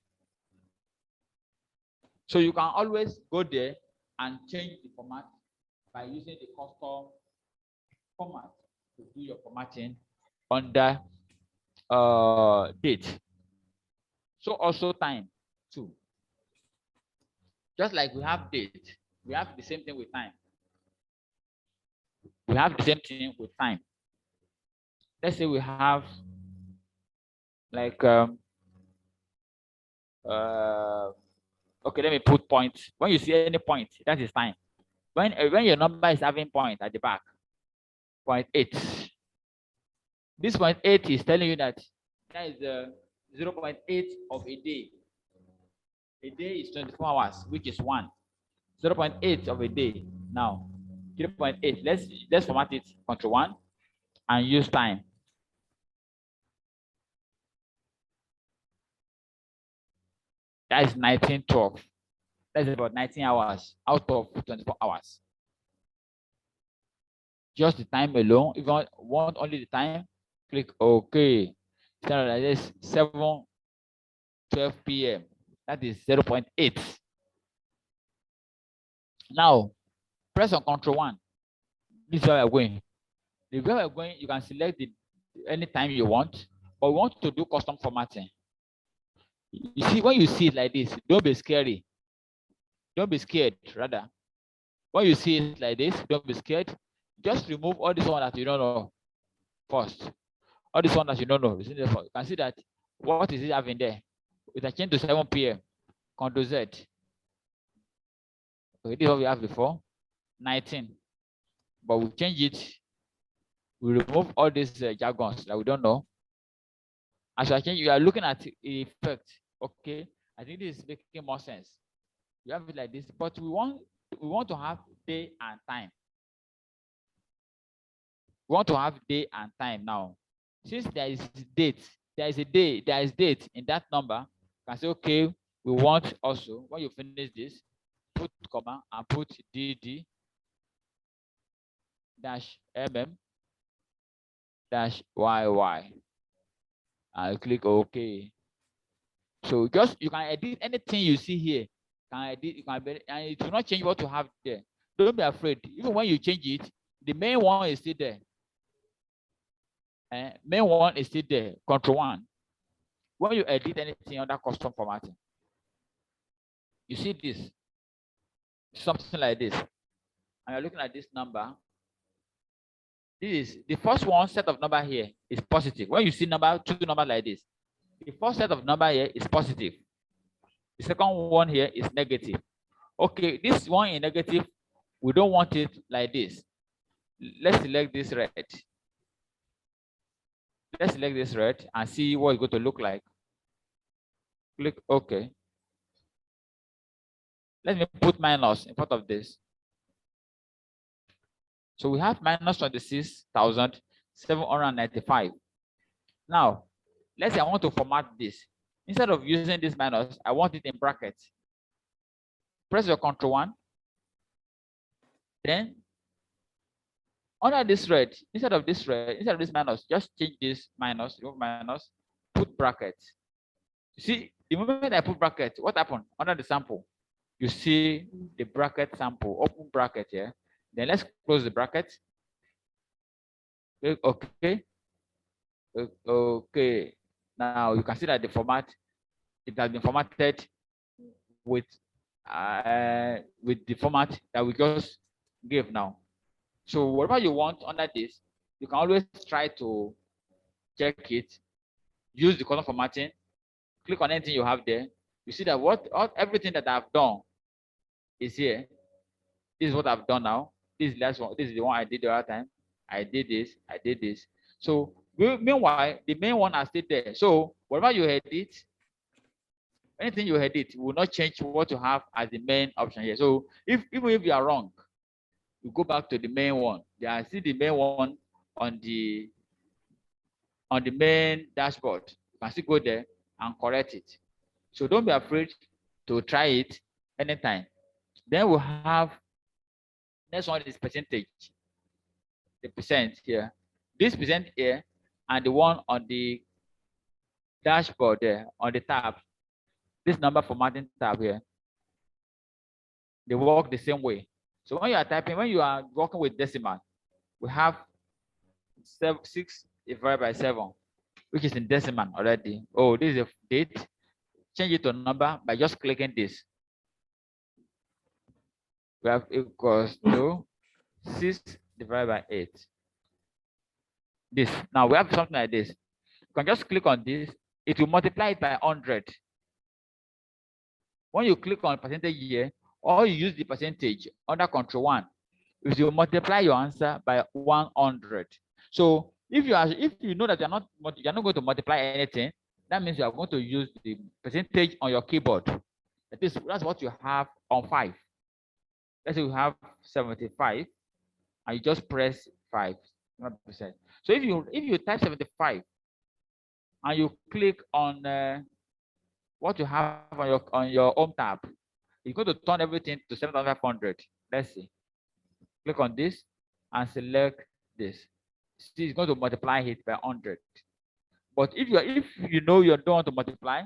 So you can always go there and change the format by using the custom format to do your formatting under date. So also time too. Just like we have date, we have the same thing with time. We have the same thing with time. Let's say we have like okay, let me put points. When you see any point, that is time. When your number is having point at the back, 0.8. This 0.8 is telling you that is 0.8 of a day. A day is 24 hours, which is 1. 0.8 of a day. Now, 0.8. Let's format it Control 1 and use time. That is 1912. That's about 19 hours out of 24 hours. Just the time alone. If you want only the time, click OK. Start like this 7:12 p.m. That is 0.8. Now, press on Control 1. This is where we're going. The way we're going, you can select any time you want, but we want to do custom formatting. You see, when you see it like this, don't be scary. Don't be scared, rather. When you see it like this, don't be scared. Just remove all this one that you don't know first. All this one that you don't know. You can see that what is it having there? It has changed to 7 p.m. Control Z. Okay, this is what we have before. 19. But we change it. We remove all these jargons that we don't know. As I change, you are looking at the effect. Okay, I think this is making more sense. You have it like this, but we want to have day and time. We want to have day and time now. Since there is date, there is date in that number. You can say, okay, we want also, when you finish this, put comma and put DD -MM dash yy. I'll click OK. So just you can edit anything you see here. Can edit, you can and it will not change what you have there. Don't be afraid. Even when you change it, the main one is still there. Main one is still there. Control 1. When you edit anything under custom formatting, you see this, something like this, and you're looking at this number. This is the first one set of number here is positive. When you see two numbers like this, the first set of number here is positive. The second one here is negative. Okay, this one in negative, we don't want it like this. Let's select this red. Let's select this red and see what it's going to look like. Click OK. Let me put minus in front of this. So we have minus 26,795. Now, let's say I want to format this. Instead of using this minus, I want it in brackets. Press your Control 1. Then, under this red, instead of this minus, just change this minus, remove minus, put brackets. You see, the moment I put brackets, what happened? Under the sample, you see the bracket sample, open bracket here. Then let's close the bracket. Okay. Okay. Now you can see that the format, it has been formatted with the format that we just gave now. So whatever you want under this, you can always try to check it, use the column formatting, click on anything you have there. You see that everything that I've done is here. This is what I've done now. This is the last one. This is the one I did the other time. I did this. I did this. So meanwhile, the main one are still there. So whatever you edit, anything you edit will not change what you have as the main option here. So even if you are wrong, you go back to the main one. There are still the main one on the main dashboard. You can still go there and correct it. So don't be afraid to try it anytime. Then we'll have next one is percentage. The percent here. This percent here and the one on the dashboard there on the tab. This number formatting tab here. They work the same way. So when you are typing, when you are working with decimal, we have 6 divided by 7, which is in decimal already. Oh, this is a date. Change it to a number by just clicking this. We have equals to 6 divided by 8. This. Now we have something like this. You can just click on this. It will multiply it by 100. When you click on percentage here, or you use the percentage under Control 1, if you multiply your answer by 100. So if you know that you're not going to multiply anything, that means you are going to use the percentage on your keyboard. That's what you have on 5. Let's say you have 75, and you just press 5%. So if you type 75 and you click on what you have on your home tab, you're going to turn everything to 7,500. Let's see. Click on this and select this. See, it's going to multiply it by 100. But if you know you don't want to multiply,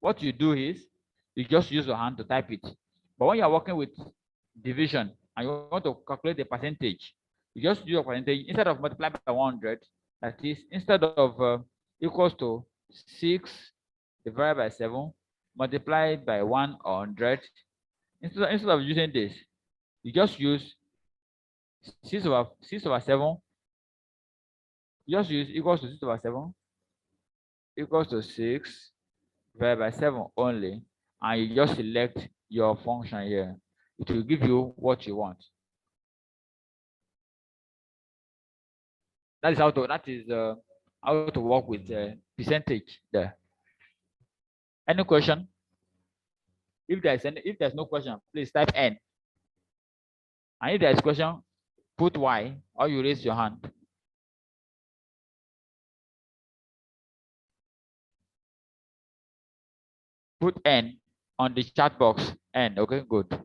what you do is you just use your hand to type it. But when you're working with division and you want to calculate the percentage, you just do your percentage instead of multiply by 100. That is, instead of equals to 6 divided by 7 multiplied by 100. Instead of using this, you just use 6 over 7. You just use equals to 6 over 7 equals to 6 divided by 7 only, and you just select your function here. It will give you what you want. That is how to work with percentage there. Any question? If there's no question, please type N. And if there's a question, put Y or you raise your hand. Put N on the chat box. N. Okay, good.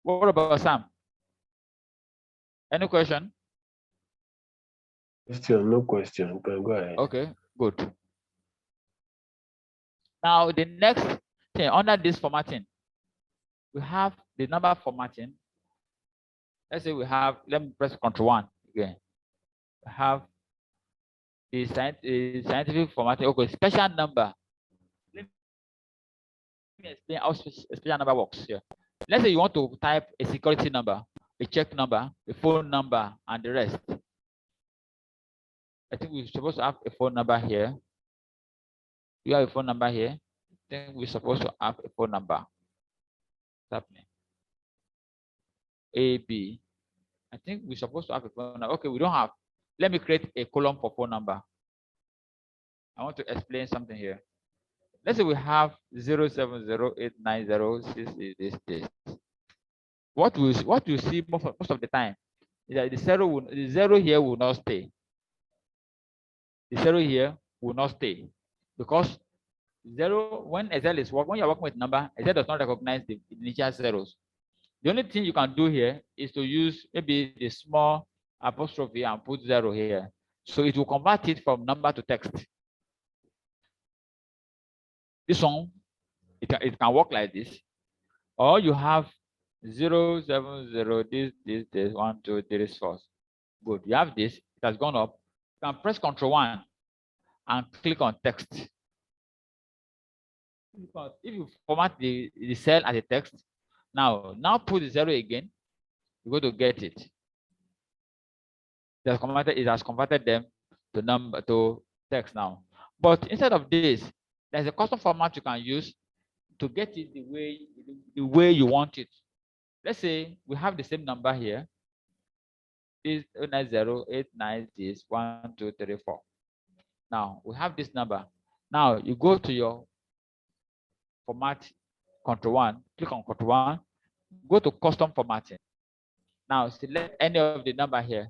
What about Sam? Any question? Question, no question. You can go ahead. Okay, good. Now the next thing under this formatting, we have the number formatting. Let's say we have, let me press Ctrl 1 again. We have the scientific formatting. Okay, special number. Let me explain how special number works here. Let's say you want to type a security number, a check number, a phone number, and the rest. I think we're supposed to have a phone number here. You have a phone number here. I think we're supposed to have a phone number. What's happening? A, B. I think we're supposed to have a phone number. Okay, we don't have. Let me create a column for phone number. I want to explain something here. Let's say we have 0708906 this. What you see most of the time is that the zero here will not stay. The zero here will not stay because zero, when Excel is working, when you're working with number, Excel does not recognize the initial zeros. The only thing you can do here is to use maybe the small apostrophe and put 0 here. So it will convert it from number to text. This one, it can work like this. Or you have 070, this, 1, 2, 3, 4. Good. You have this, it has gone up. You can press Ctrl 1 and click on text. Because if you format the cell as a text, now put the 0 again, you're going to get it. It has converted them to text now. But instead of this, there's a custom format you can use to get it the way you want it. Let's say we have the same number here. Is 09089 this 1, 2, 3, 4. Now we have this number. Now you go to your format, Ctrl 1, click on Ctrl 1, go to custom formatting. Now select any of the number here.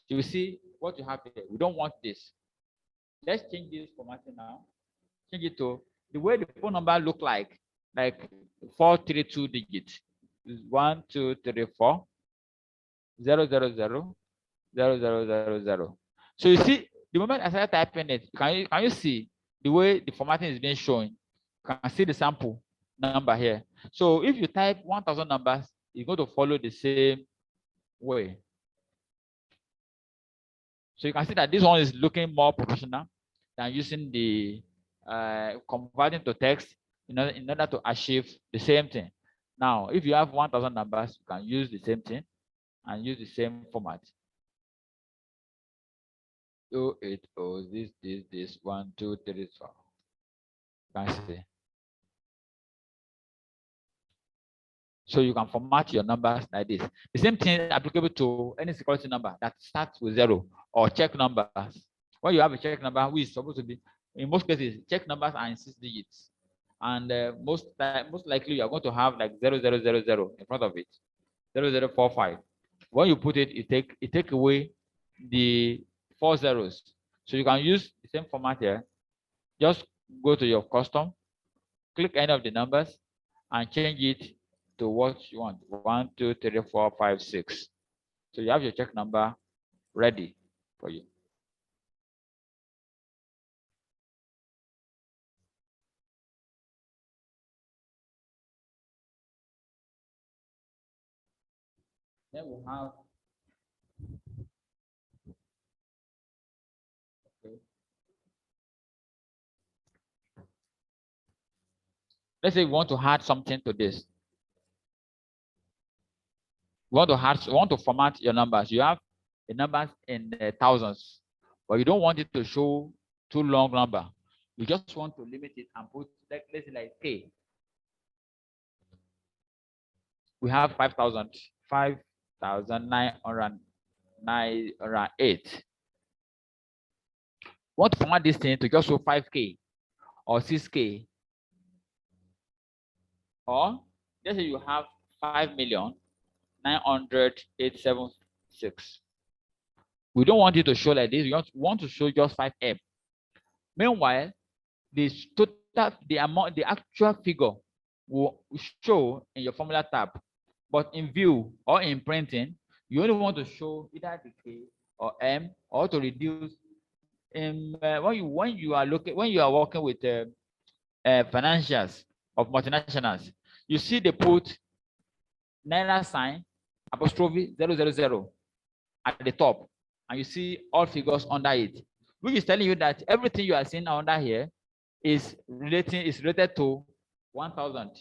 You will see what you have here. We don't want this. Let's change this formatting now. Change it to the way the phone number look like 432 digits. 1, 2, 3, 4, 0, 0, 0, 0, 0, 0, 0. So you see, the moment I started typing it, can you see the way the formatting is being shown? You can see the sample number here. So if you type 1000 numbers, you're going to follow the same way. So you can see that this one is looking more professional than using the converting to text in order to achieve the same thing. Now, if you have 1000 numbers, you can use the same thing and use the same format. 080 this 1, 2, 3, 4. You can see. So you can format your numbers like this. The same thing is applicable to any security number that starts with 0 or check numbers. When you have a check number, which is supposed to be, in most cases, check numbers are in 6 digits. And most likely you are going to have like 0000 in front of it, 0045. When you put it, it take away the 4 zeros. So you can use the same format here. Just go to your custom, click any of the numbers, and change it to what you want. 1, 2, 3, 4, 5, 6. So you have your check number ready for you. Then we'll have let's say we want to add something to this. We want to format your numbers. You have the numbers in the thousands, but you don't want it to show too long number. You just want to limit it and put let's say like K. We have 5,908. Want to format this thing to just show 5K or 6K, or let's say you have 5,900,876. We don't want it to show like this. We want to show just 5M. Meanwhile, the actual figure will show in your formula tab, but in view or in printing, you only want to show either the K or M, or to reduce. When you are working with financials of multinationals, you see they put Naira sign apostrophe 000 at the top, and you see all figures under it, which is telling you that everything you are seeing under here is related to 1,000.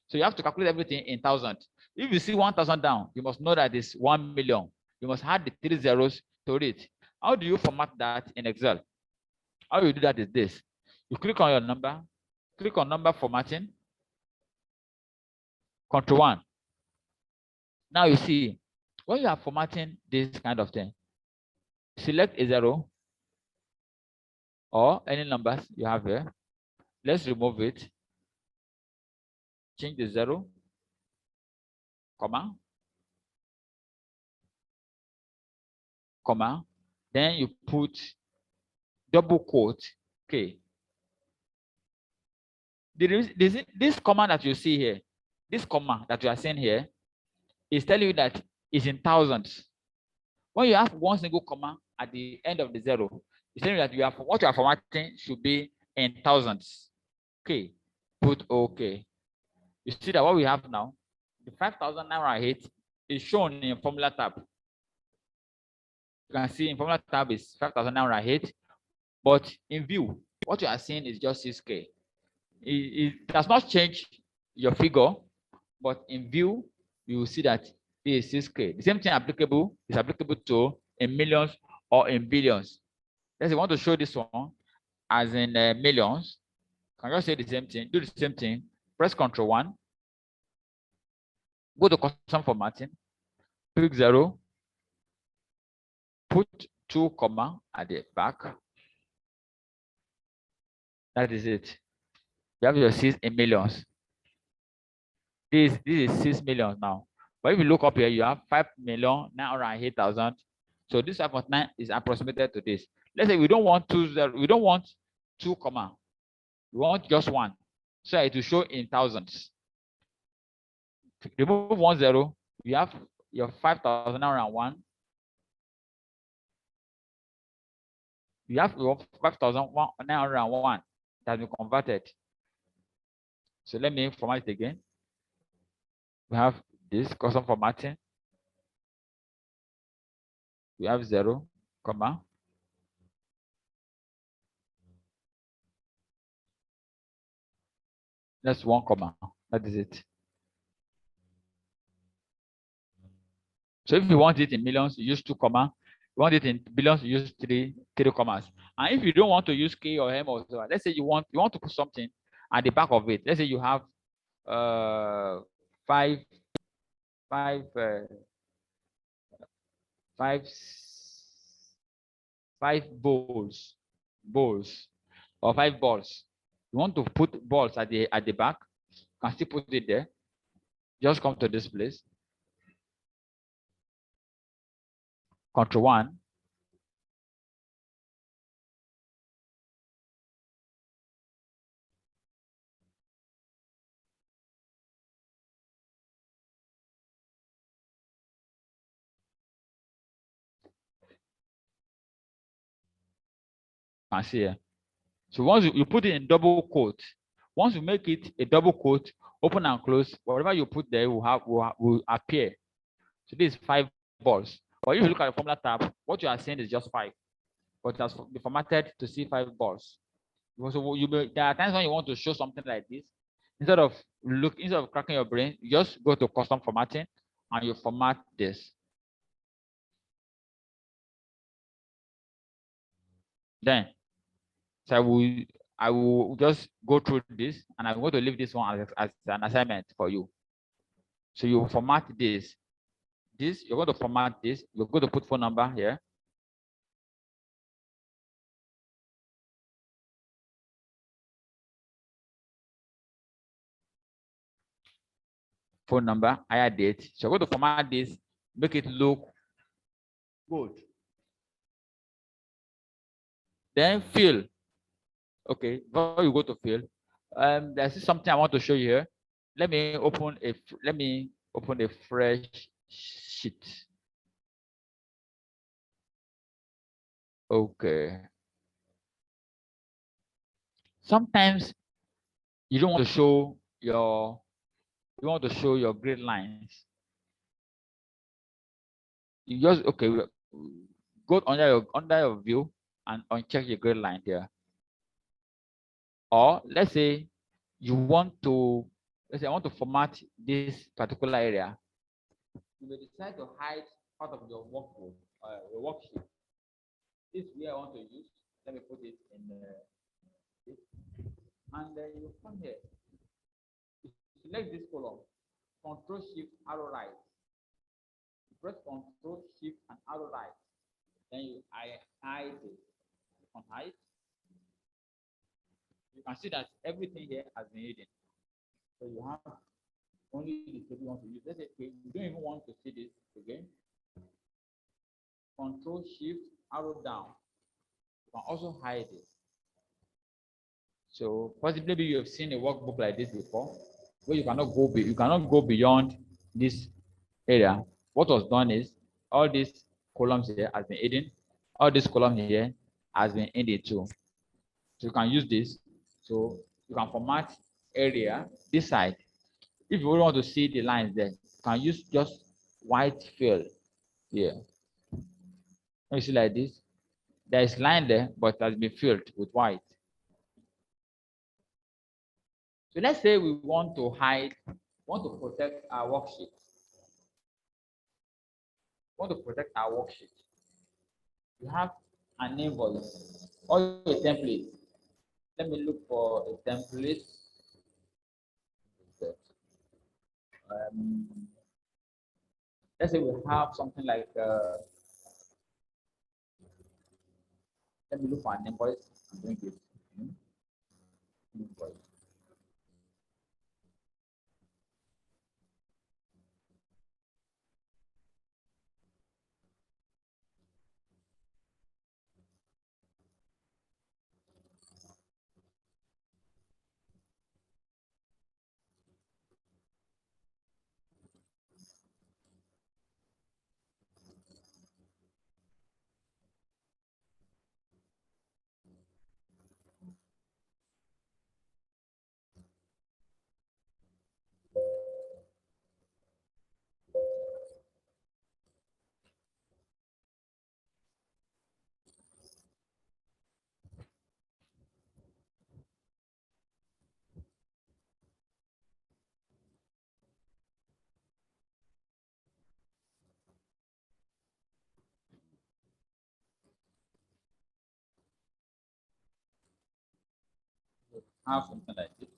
So you have to calculate everything in thousand. If you see 1,000 down, you must know that it's 1 million. You must add the 3 zeros to it. How do you format that in Excel? How you do that is this. You click on your number, click on number formatting, Control 1. Now you see, when you are formatting this kind of thing, select a 0 or any numbers you have here. Let's remove it. Change the 0, comma, comma. Then you put double quote, okay. This comma that you see here, this comma that you are seeing here, is telling you that it's in thousands. When you have one single comma at the end of the 0, it's telling you that what you are formatting should be in thousands. Okay, put OK. You see that what we have now, the 5,908 is shown in Formula tab. You can see in Formula tab is 5,908, but in view, what you are seeing is just 6K. It does not change your figure, but in view, you will see that this is 6K. The same thing is applicable to in millions or in billions. Let's say you want to show this one as in millions. Can you just say the same thing? Do the same thing. Press Ctrl 1. Go to custom formatting. Click 0. Put 2 comma at the back. That is it. You have your 6 in millions. This is 6 million now. But if you look up here, you have 5,908,000. So this 5.9 is approximated to this. Let's say we don't want 2 comma. We want just 1. So it will show in thousands. Remove 1 0. You have your 5,901. You have your 5,901 that has been converted. So let me format it again. We have this custom formatting. We have 0, comma. That's 1 comma. That is it. So if you want it in millions, you use 2 comma. If you want it in billions, you use three commas. And if you don't want to use K or M or so, let's say you want to put something at the back of it. Let's say you have five bowls or 5 balls. You want to put balls at the back, you can still put it there. Just come to this place. Ctrl 1. Can see here. So once you put it in double quote, once you make it a double quote, open and close, whatever you put there will appear. So this is 5 balls. But if you look at the formula tab, what you are seeing is just 5. But it has been formatted to see 5 balls. So there are times when you want to show something like this, instead of cracking your brain, you just go to custom formatting and you format this. Then, so I will just go through this, and I'm going to leave this one as an assignment for you. So you format this. You're going to format this. You're going to put phone number here. Phone number, higher date. So you're going to format this, make it look good. Then fill. Okay, before you go to fill, there's something I want to show you here. Let me open a fresh sheet. Okay. Sometimes you don't want to show your grid lines. You just go under your view and uncheck your grid line there. Or let's say I want to format this particular area. You may decide to hide part of your workbook, your worksheet. This way I want to use. Let me put it in this, and then you come here. You select this column. Control Shift arrow right. You press Control Shift and arrow right. Then you hide it. On hide. You can see that everything here has been hidden. So you have only the table you want to use. Let's say you don't even want to see this again. Control Shift arrow down. You can also hide it. So possibly you have seen a workbook like this before, where you cannot go beyond this area. What was done is all these columns here has been hidden. All this column here has been hidden too. So you can use this. So you can format area this side. If you want to see the lines there, you can use just white fill here. You see like this. There is line there, but it has been filled with white. So let's say we want to protect our worksheet. You have an invoice or a template. Let me look for a template. Um, let's say we have something like, let me look for an invoice and bring it. Invoice. Have something like this.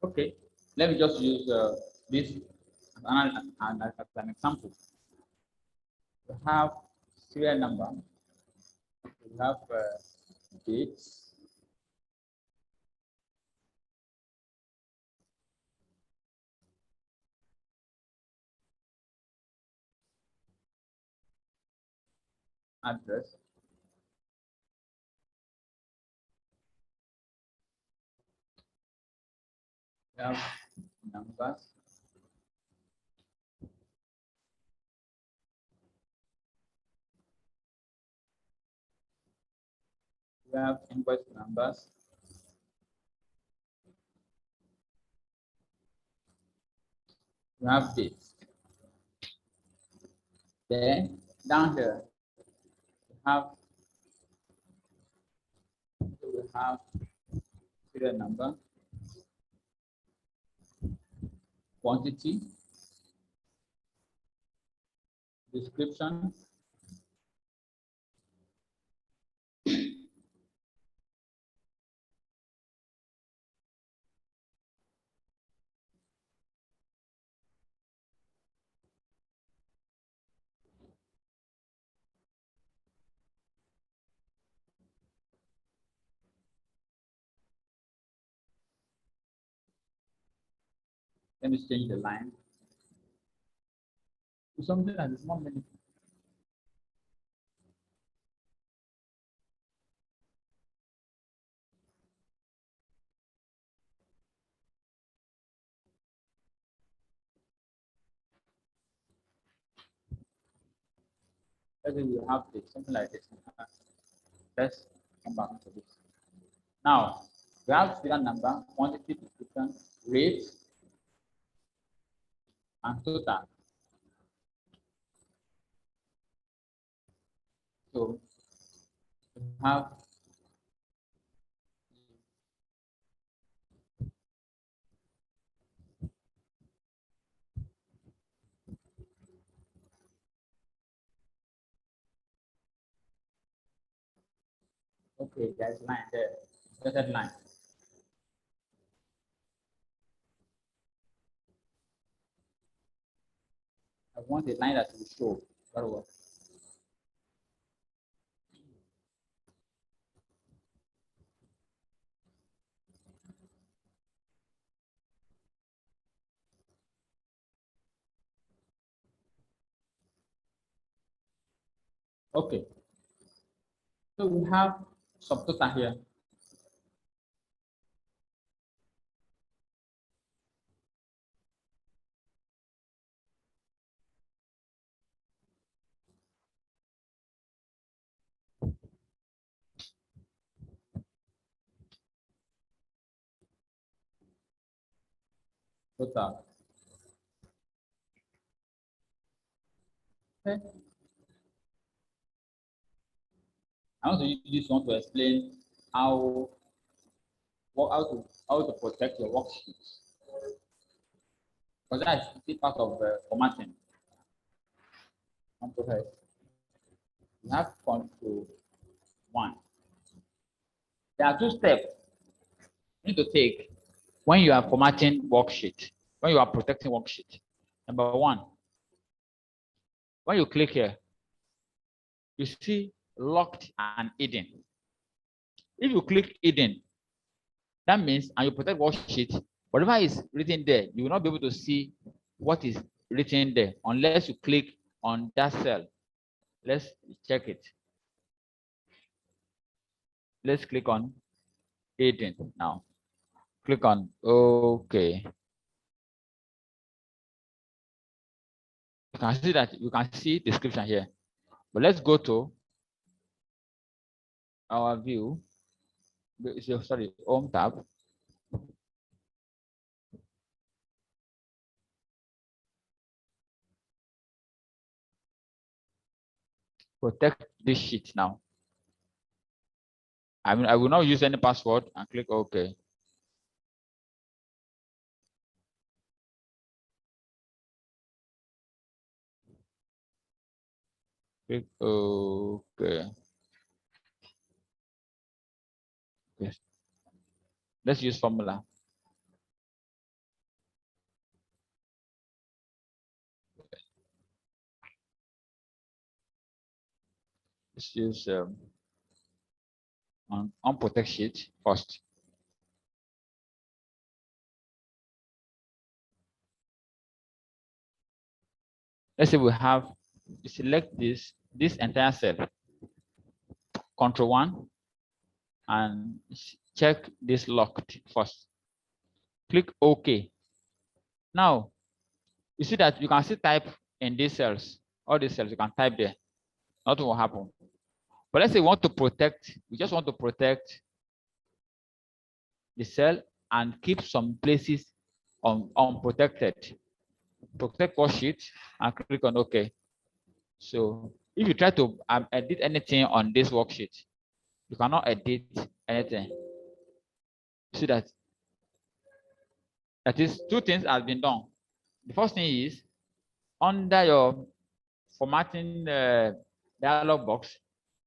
Okay, let me just use this as an example. We have serial number. We have dates. Address. We have numbers. We have invoice numbers. We have dates. Then down here we have serial number, quantity, description, Let me change the line to something that is more meaningful. Let's say we have this, something like this. Let's come back to this. Now, we have student number, quantity, description, rate, and total. So we have okay, there's line there, dotted line. I want a line that will show very well. Okay, so we have subtotal here. Total. Okay. I want to use this one to explain how to protect your worksheets. Because that's still part of formatting. Control S. You have control 1. There are 2 steps you need to take when you are formatting worksheet, when you are protecting worksheet. Number 1, when you click here, you see locked and hidden. If you click hidden, that means, and you protect worksheet, whatever is written there, you will not be able to see what is written there unless you click on that cell. Let's check it. Let's click on hidden now. Click on OK. You can see that you can see description here. But let's go to our view. Sorry, home tab. Protect this sheet now. I will not use any password and click OK. Click OK. Yes. Let's use formula. Let's use on protect sheet first. Let's say we have, select this entire cell, Control 1, and check this locked first. Click OK. Now, you see that you can still type in these cells, all these cells, you can type there. Nothing will happen. But let's say we want to protect, we just want to protect the cell and keep some places unprotected. Protect worksheet and click on OK. So if you try to edit anything on this worksheet, you cannot edit anything. See that? That is, 2 things have been done. The first thing is, under your formatting dialog box,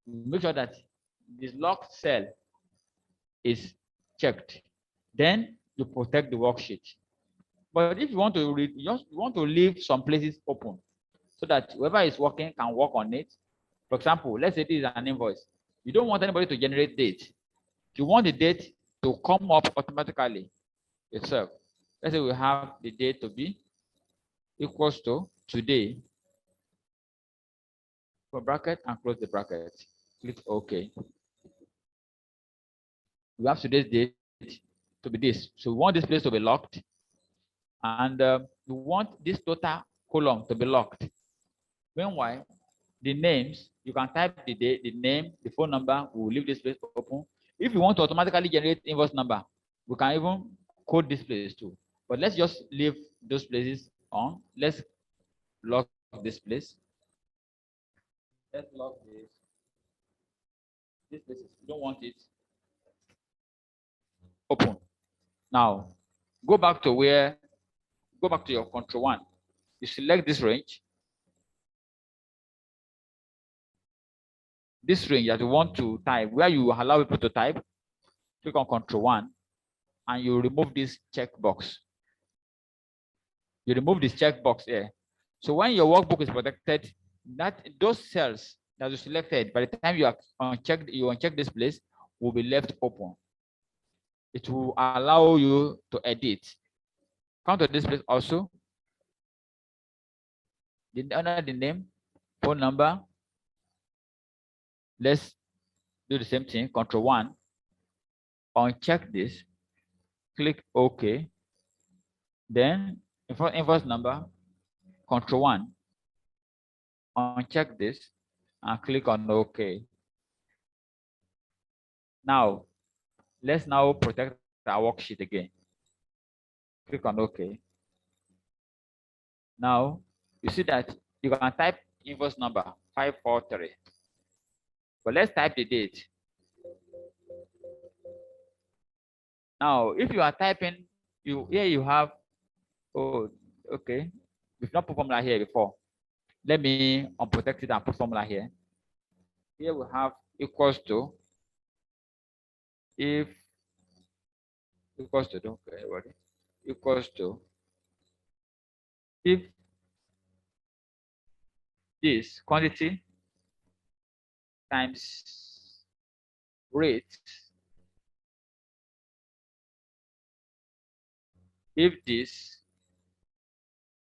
make sure that this locked cell is checked. Then you protect the worksheet. But if you want to read, you want to leave some places open so that whoever is working can work on it. For example, let's say this is an invoice. You don't want anybody to generate date. You want the date to come up automatically itself. Let's say we have the day to be equals to today. For bracket and close the bracket. Click OK. We have today's date to be this. So we want this place to be locked. And we want this total column to be locked. Meanwhile, the names, you can type the date, the name, the phone number. We will leave this place open. If you want to automatically generate invoice number, we can even code this place too. But let's just leave those places on. Let's lock this place. Let's lock this. This place, you don't want it open. Now, go back to your control one. You select this range. This range that you want to type, where you allow people to type, click on control one, and you remove this checkbox. You remove this checkbox here. So when your workbook is protected, those cells that you selected, by the time you uncheck this place, will be left open. It will allow you to edit. Come to this place also. Under the name, phone number. Let's do the same thing. Control one. Uncheck this. Click OK. Then invoice number. Control one. Uncheck this and click on OK. Now, let's now protect our worksheet again. Click on OK. Now, you see that you can type invoice number 543. But let's type the date. Now, if you are typing, here you have, oh, okay. We've not put formula here before. Let me unprotect it and put formula here. Here we have equals to, if equals to, don't worry, equals to, if this quantity times rate, if this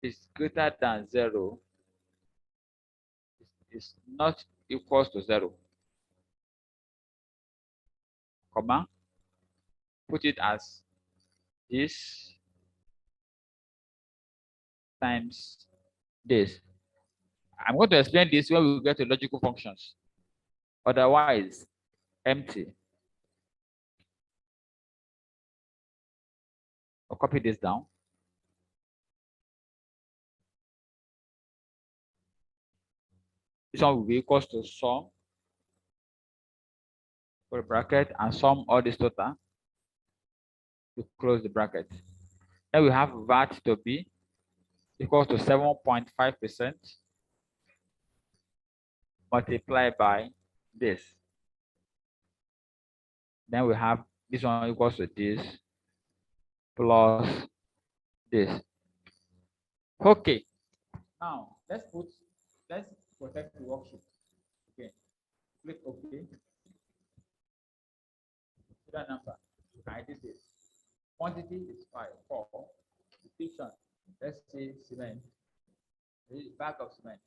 is greater than 0, is not equals to 0, comma, put it as this times this. I'm going to explain this when we get to logical functions. Otherwise, empty. I'll copy this down. This one will be equals to sum for the bracket and sum all this total to close the bracket. Then we have VAT to be equals to 7.5% multiplied by this. Then we have this one equals to this plus this. Okay. Now let's protect the worksheet. Okay. Click OK. See that number. You can edit this. Quantity is 4. Description. Let's say cement. This is bag of cement.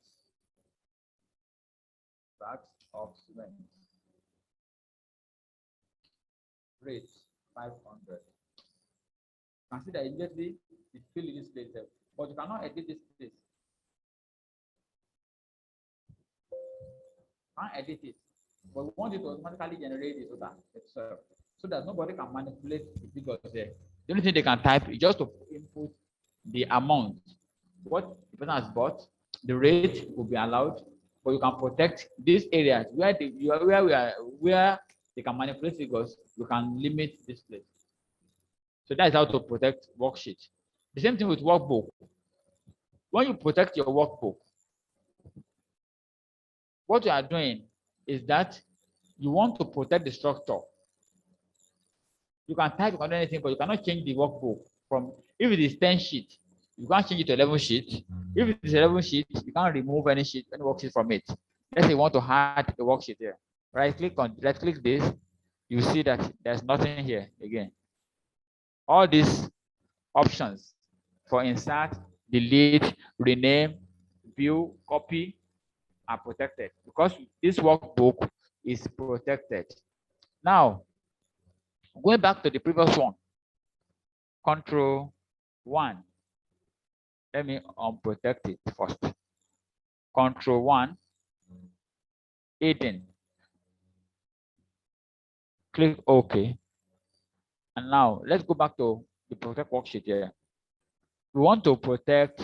Bags of cement. Rate 500. Consider immediately it fill in this place, but you cannot edit this place. Can't edit it, but we want it to automatically generate the total itself, so that nobody can manipulate the figures there. The only thing they can type is just to input the amount, what the person has bought. The rate will be allowed, but you can protect these areas where they can manipulate figures. You can limit this place. So that is how to protect worksheet. The same thing with workbook. When you protect your workbook, what you are doing is that you want to protect the structure. You can type, you can do anything, but you cannot change the workbook from, if it is 10 sheet, you can't change it to 11 sheet. If it is 11 sheet, you can't remove any worksheet from it. Let's say you want to add a worksheet here. Right click this, you see that there's nothing here again. All this options for insert, delete, rename, view, copy are protected because this workbook is protected. Now, going back to the previous one, Control 1. Let me unprotect it first. Control 1, hidden. Click OK. And now let's go back to the protect worksheet here. We want to protect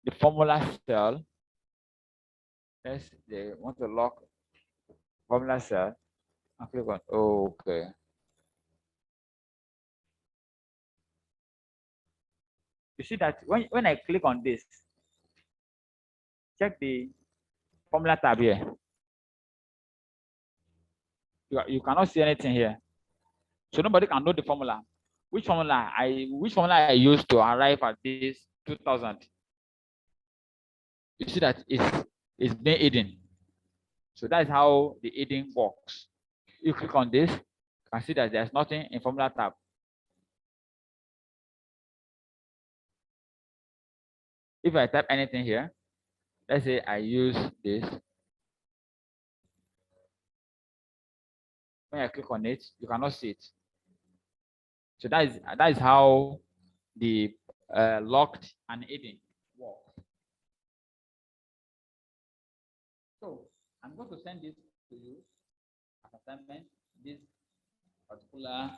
the formula cell. They want to lock formula cell and click on OK. You see that when I click on this, check the formula tab here. You cannot see anything here. So nobody can know the formula. Which formula I used to arrive at this 2000. You see that it's been hidden. So that is how the hidden works. You click on this, you can see that there's nothing in formula tab. If I type anything here, let's say I use this. When I click on it, you cannot see it. So that is how the locked and hidden work. So I'm going to send this to you as assignment. This particular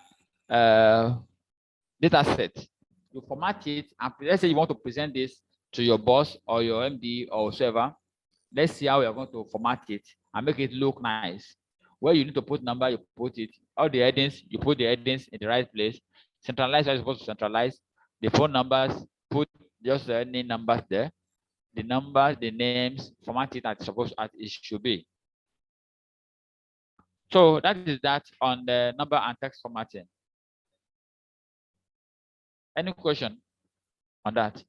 data set. You format it, and let's say you want to present this to your boss or your MD or whoever. Let's see how we are going to format it and make it look nice. Where you need to put number, you put it. All the headings, you put the headings in the right place. Centralize where you're supposed to centralize. The phone numbers, put just any numbers there. The numbers, the names, format it as it should be. So that is that on the number and text formatting. Any question on that?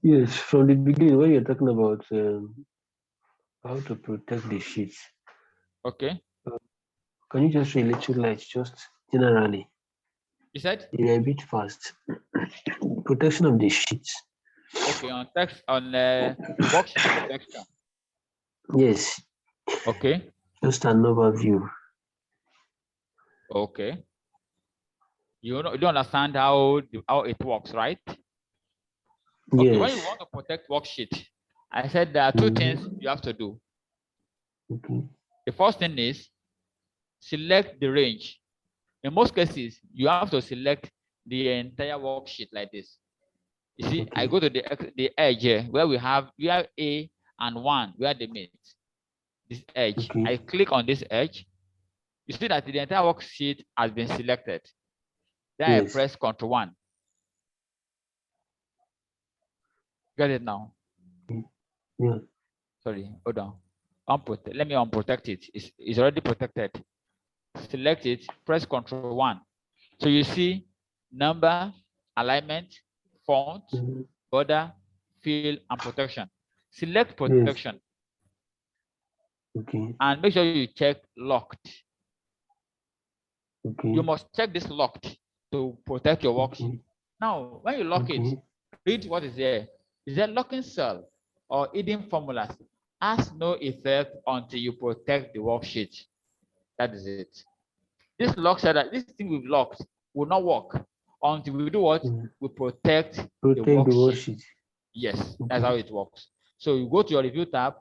Yes, from the beginning, when you're talking about how to protect the sheets, Okay. can you just read a little light, just generally? You said? You're a bit fast. Protection of the sheets. Okay, on text, on worksheet protection. Yes. Okay. Just an overview. Okay. You don't understand how it works, right? Okay, Yes. when you want to protect worksheet, I said there are two things you have to do. Okay. The first thing is select the range. In most cases, you have to select the entire worksheet like this. You see, I go to the edge here where we have A and 1, where they meet. This edge. I click on this edge. You see that the entire worksheet has been selected. Then I press Ctrl 1. Get it now? Yeah. Sorry, hold on. Let me unprotect it. It's already protected. Select it, press Ctrl 1. So you see number, alignment, font, border, fill, and protection. Select protection. Okay. And make sure you check locked. Okay. You must check this locked to protect your worksheet. Now, when you lock it, read what is there. Is there locking cell or hidden formulas? Has no effect until you protect the worksheet. That is it. This lock cell, this thing we've locked will not work until we do what? We protect the worksheet. Yes, that's how it works. So you go to your review tab,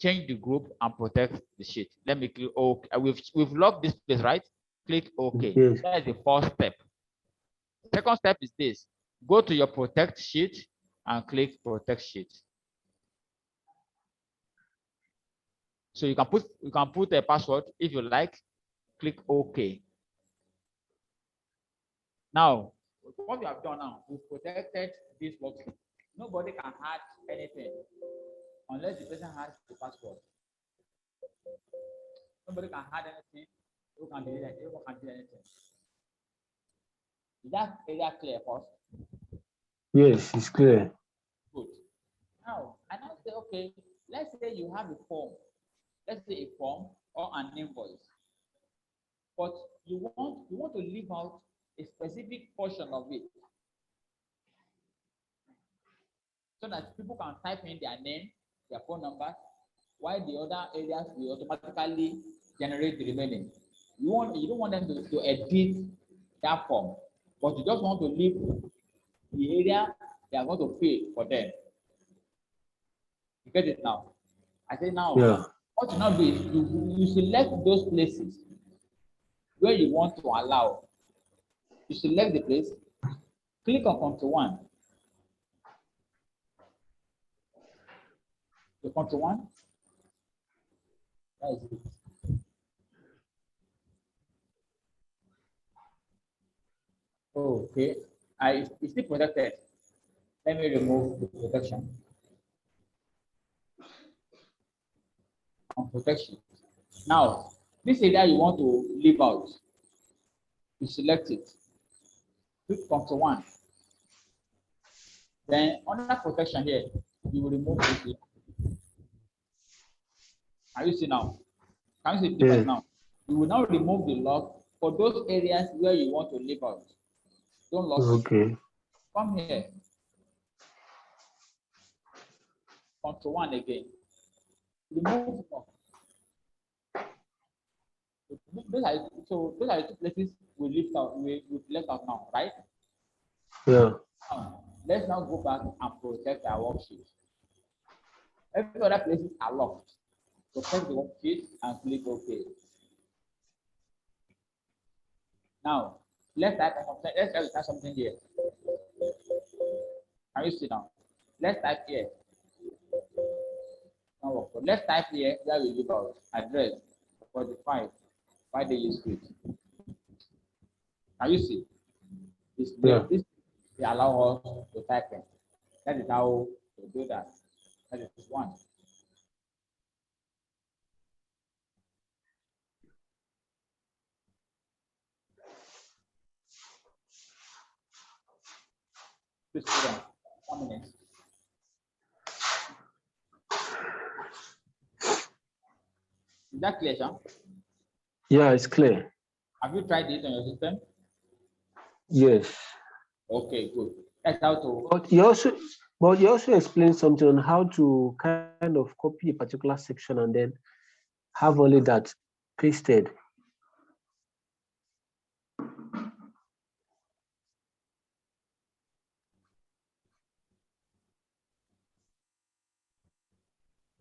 change the group and protect the sheet. Let me click OK. We've locked this place, right? Click OK. Yes. That is the first step. Second step is this. Go to your protect sheet and click protect sheet. So you can put a password if you like. Click OK. Now, what we have done now, we've protected this worksheet. Nobody can add anything unless the person has the password. Nobody can add anything. Who can do anything? Who can do anything? Is that area clear first? Yes, it's clear. Good. Now, and I say, okay, let's say you have a form. Let's say a form or an invoice. But you want to leave out a specific portion of it so that people can type in their name, their phone number, while the other areas will automatically generate the remaining. You don't want them to edit that form, but you just want to leave the area they are going to fill for them. You get it now? I say now, Yeah. what you now do is you select those places where you want to allow. You select the place, click on Control 1. The Control 1. That is it. Okay. It's still protected. Let me remove the protection. On protection. Now, this area you want to leave out. You select it. Click Control 1. Then under protection here, you will remove this. Can you see now? Can you see the difference now? You will now remove the lock for those areas where you want to leave out. Don't lock it. Okay. Come here. Control 1 again. Remove lock. Those are the two places we left out now, right? Yeah. Let's now go back and protect our worksheet. Every other places are locked. Protect the worksheet and click OK. Now, let's type something here. Can you see now? Let's type here. Now, let's type here where we leave out address 45. Why they use it? Can you see? This they allow us to type in. That is how to do that. That is one. Please hold on 1 minute. Is that clear, Sean? Yeah, it's clear. Have you tried it on your system? Yes. Okay, good. That's how to. But you also explained something on how to kind of copy a particular section and then have only that pasted.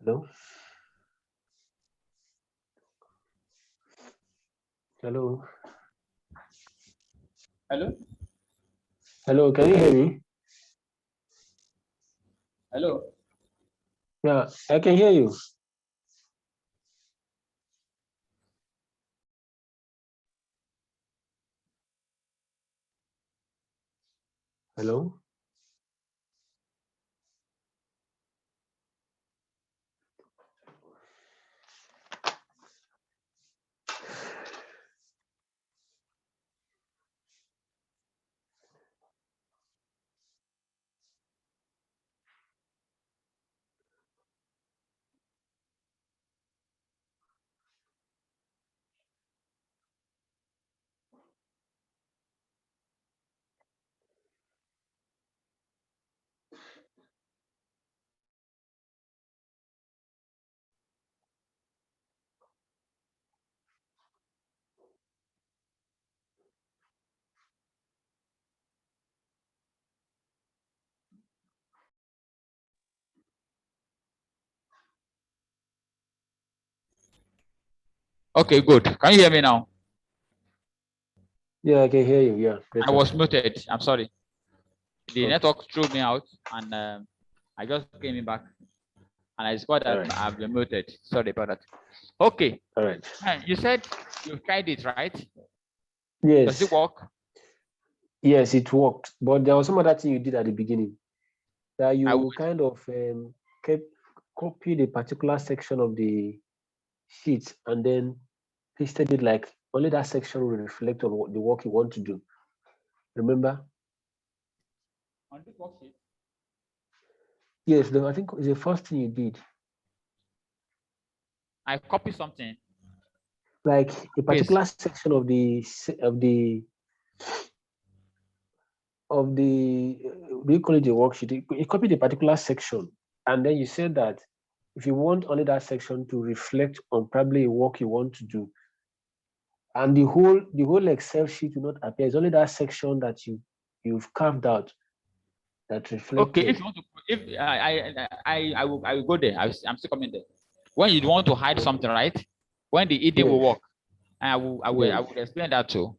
Hello? Hello? Hello? Hello, can you hear me? Hello? Yeah, I can hear you. Hello? Okay, good. Can you hear me now? Yeah, I can hear you. Yeah. I was muted. I'm sorry. The Okay. network threw me out and I just came back and I discovered that Right. I've been muted. Sorry about that. Okay. All right. You said you've tried it, right? Yes. Does it work? Yes, it worked. But there was some other thing you did at the beginning that you kind of copied a particular section of the sheet and then pasted it like only that section will reflect on what the work you want to do. Remember? On this worksheet? Yes, I think it's the first thing you did. I copied something. like a Please. particular section of the we call it the worksheet. You copied a particular section, and then you said that if you want only that section to reflect on probably a work you want to do, and the whole Excel sheet will not appear. It's only that section that you've carved out that reflected. Okay, if you want to, if I will go there. I'm still coming there. When you want to hide something, right? When the ED will work, and I will explain that too.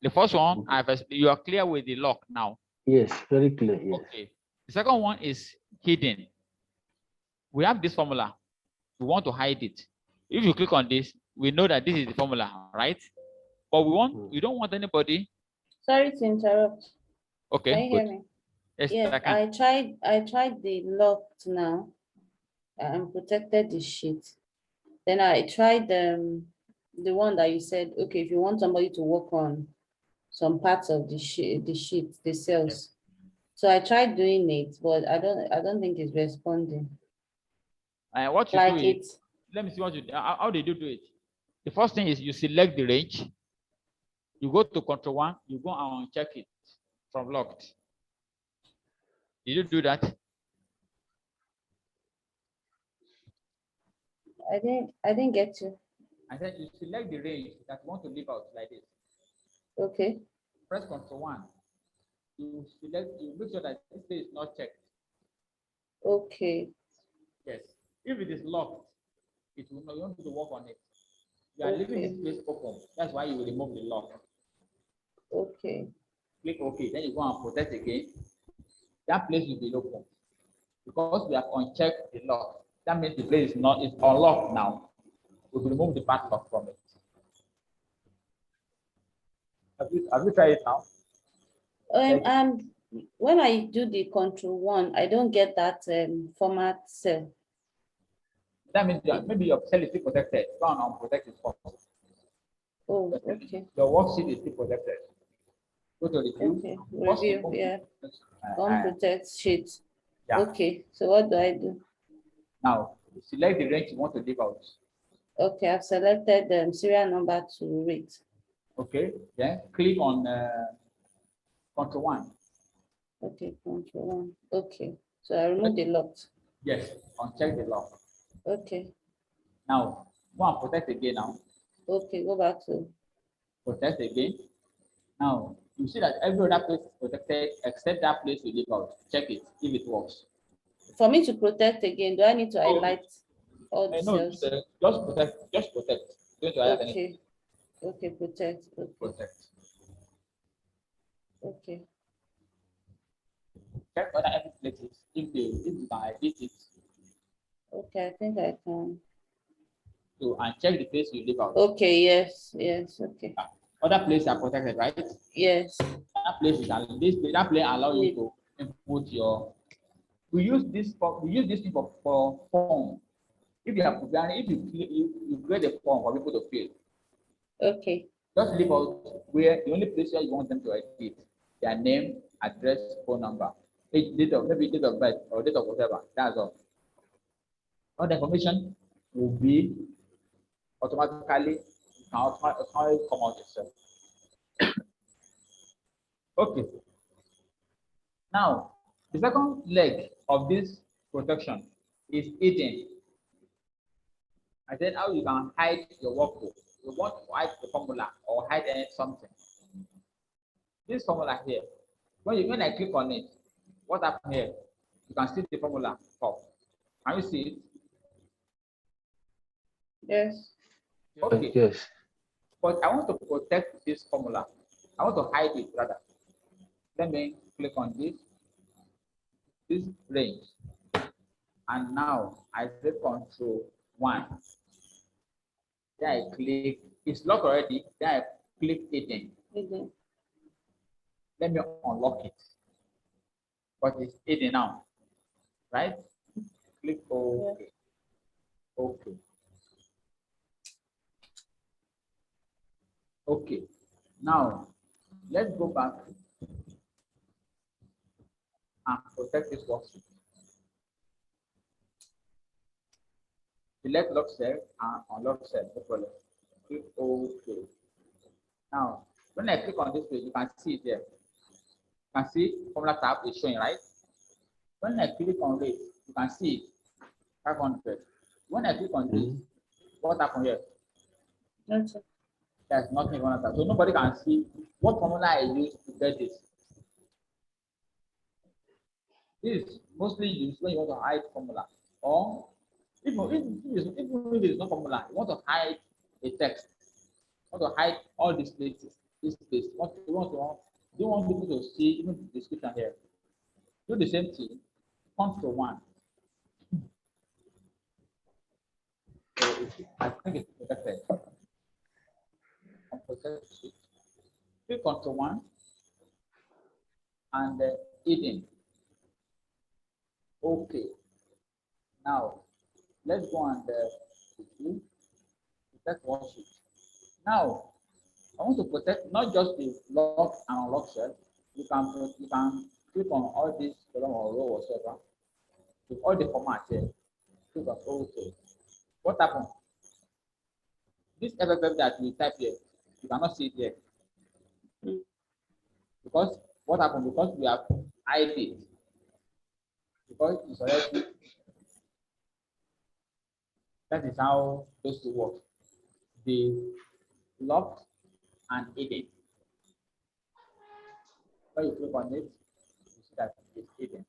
The first one, you are clear with the lock now. Yes, very clear. Yes. Okay. The second one is hidden. We have this formula. We want to hide it. If you click on this, we know that this is the formula, right? But we don't want anybody. Sorry to interrupt. Okay. Can you hear me? Yes, Yeah, I tried the locked now and protected the sheet. Then I tried the one that you said, okay, if you want somebody to work on some parts of the sheet, the cells. Yes. So I tried doing it, but I don't think it's responding. What you like do is, let me see what you how did you do it? The first thing is you select the range. You go to control 1, you go and check it from locked. Did you do that? I didn't get you. I said you select the range that you want to leave out like this. Okay. Press control 1. You make sure that this space is not checked. Okay. Yes. If it is locked, it will not, you want to work on it. You are leaving this space open. That's why you will remove the lock. Okay. Click OK. Then you go and protect again. That place will be open. Because we have unchecked the lock. That means the place is unlocked now. We will remove the padlock from it. Have you tried it now? When I do the control 1, I don't get that format cell. That means maybe your cell is still protected. Go on unprotect it first. Oh, okay. Your worksheet is still protected. Go to review. Okay, review, yeah. Unprotect sheet. Yeah. Okay, so what do I do? Now, select the range you want to leave out. Okay, I've selected the serial number to read. Okay, then click on control 1. Okay, control 1. Okay, so I remove the lock. Yes, uncheck the lock. Okay. Now, go and protect again now. Okay, go back to protect again. Now, you see that every other place is protected except that place you leave out. Check it if it works. For me to protect again, do I need to highlight all the No, cells? just protect. Just protect. Don't highlight anything. Okay, protect. Okay. Protect. Okay. Check other every places if you can edit it. Okay, I think I can. So and check the place you leave out. Okay, yes, okay. Other places are protected, right? Yes. That place allow you to input your. We use this thing for form. If you are preparing, if you create a form for people to fill. Okay. Just leave out where the only place where you want them to edit their name, address, phone number, maybe date of birth or date of whatever. That's all. All the information will be automatically come out itself. Okay. Now, the second leg of this protection is hidden. I said how you can hide your workbook. You want to hide the formula or hide something. This formula here, when I click on it, what happened here? You can see the formula top. Can you see it? Yes. Okay. Yes. But I want to protect this formula. I want to hide it rather. Let me click on this range. And now I click control 1. Then I click, it's locked already. Then I click hidden. Let me unlock it. But it's hidden now. Right? Click OK. Okay. Okay. Now let's go back and protect this worksheet. Select lock cell and unlock cell. No problem. Click OK. Now, when I click on this page, you can see it there. You can see formula tab is showing, right? When I click on it, you can see it, 500. When I click on this, what happened here? Okay. There's nothing on that. So nobody can see what formula I used to get this. This is mostly used when you want to hide formula. Or even if it's not formula, you want to hide a text. You want to hide all these places. This place. You want people to see even the description here. Do the same thing. Control 1. So I think it's protected. Click Control 1 and hidden. Okay. Now let's go and protect worksheet. Now I want to protect not just the lock and unlock shell. You can click on all this column or row or whatever with all the formats here. Click on OK. What happened? This FFF that we type here, you cannot see it here. Because what happened? Because we have hide it. Because it's already. That is how those two work. The locked and hidden. When you click on it, you see that it's hidden.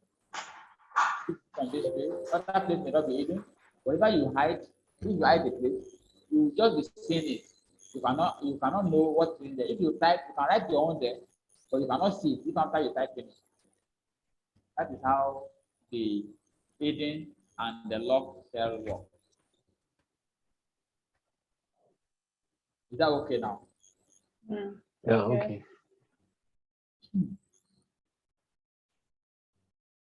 On this place, other place may not be hidden. Whenever you hide, if you hide the place, you just be seeing it. You cannot know what's in there. If you type, you can write your own there, but you cannot see it even after you type finish. That is how the hidden and the locked cell work. Is that okay now? Yeah, okay.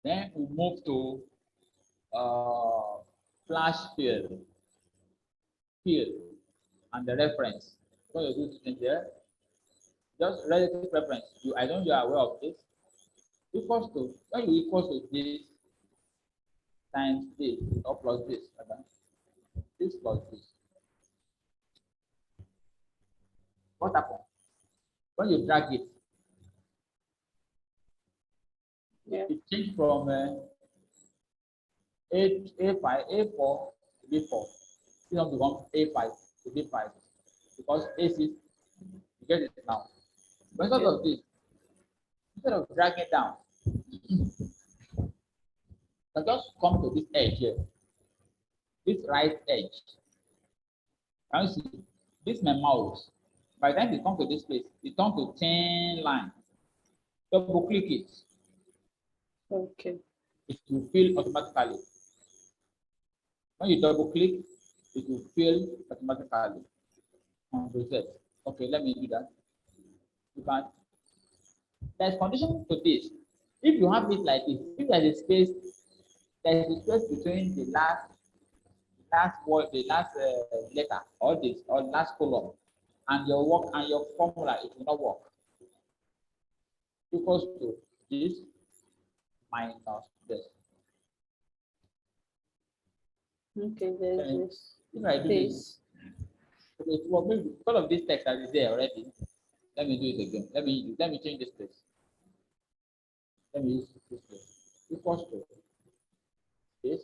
Then we move to flashfill, and the reference. What you do in there, just relative reference. I know you are aware of this. Equals to when you equals to this times this or plus this, okay? This plus this. What happens? When you drag it, it changes from A5, A4 to B4. It don't become A5 to B5 because A6, you get it now. But instead of this, instead of dragging it down, you just come to this edge here, this right edge. Can you see? This is my mouse. By the time you come to this place, it turns to 10 line. Double click it. Okay. It will fill automatically. When you double click, it will fill automatically. Reset. Okay, let me do that. You can. There's condition to this. If you have it like this, if there's a space, there's a space between the last word, the last letter, or this, or last column, and your work and your formula, it will not work. Equals to this minus this. Okay, there's this if I do space. Okay, well, maybe because of this text that is there already, let me do it again. Let me change this place. Let me use this place. Equals to this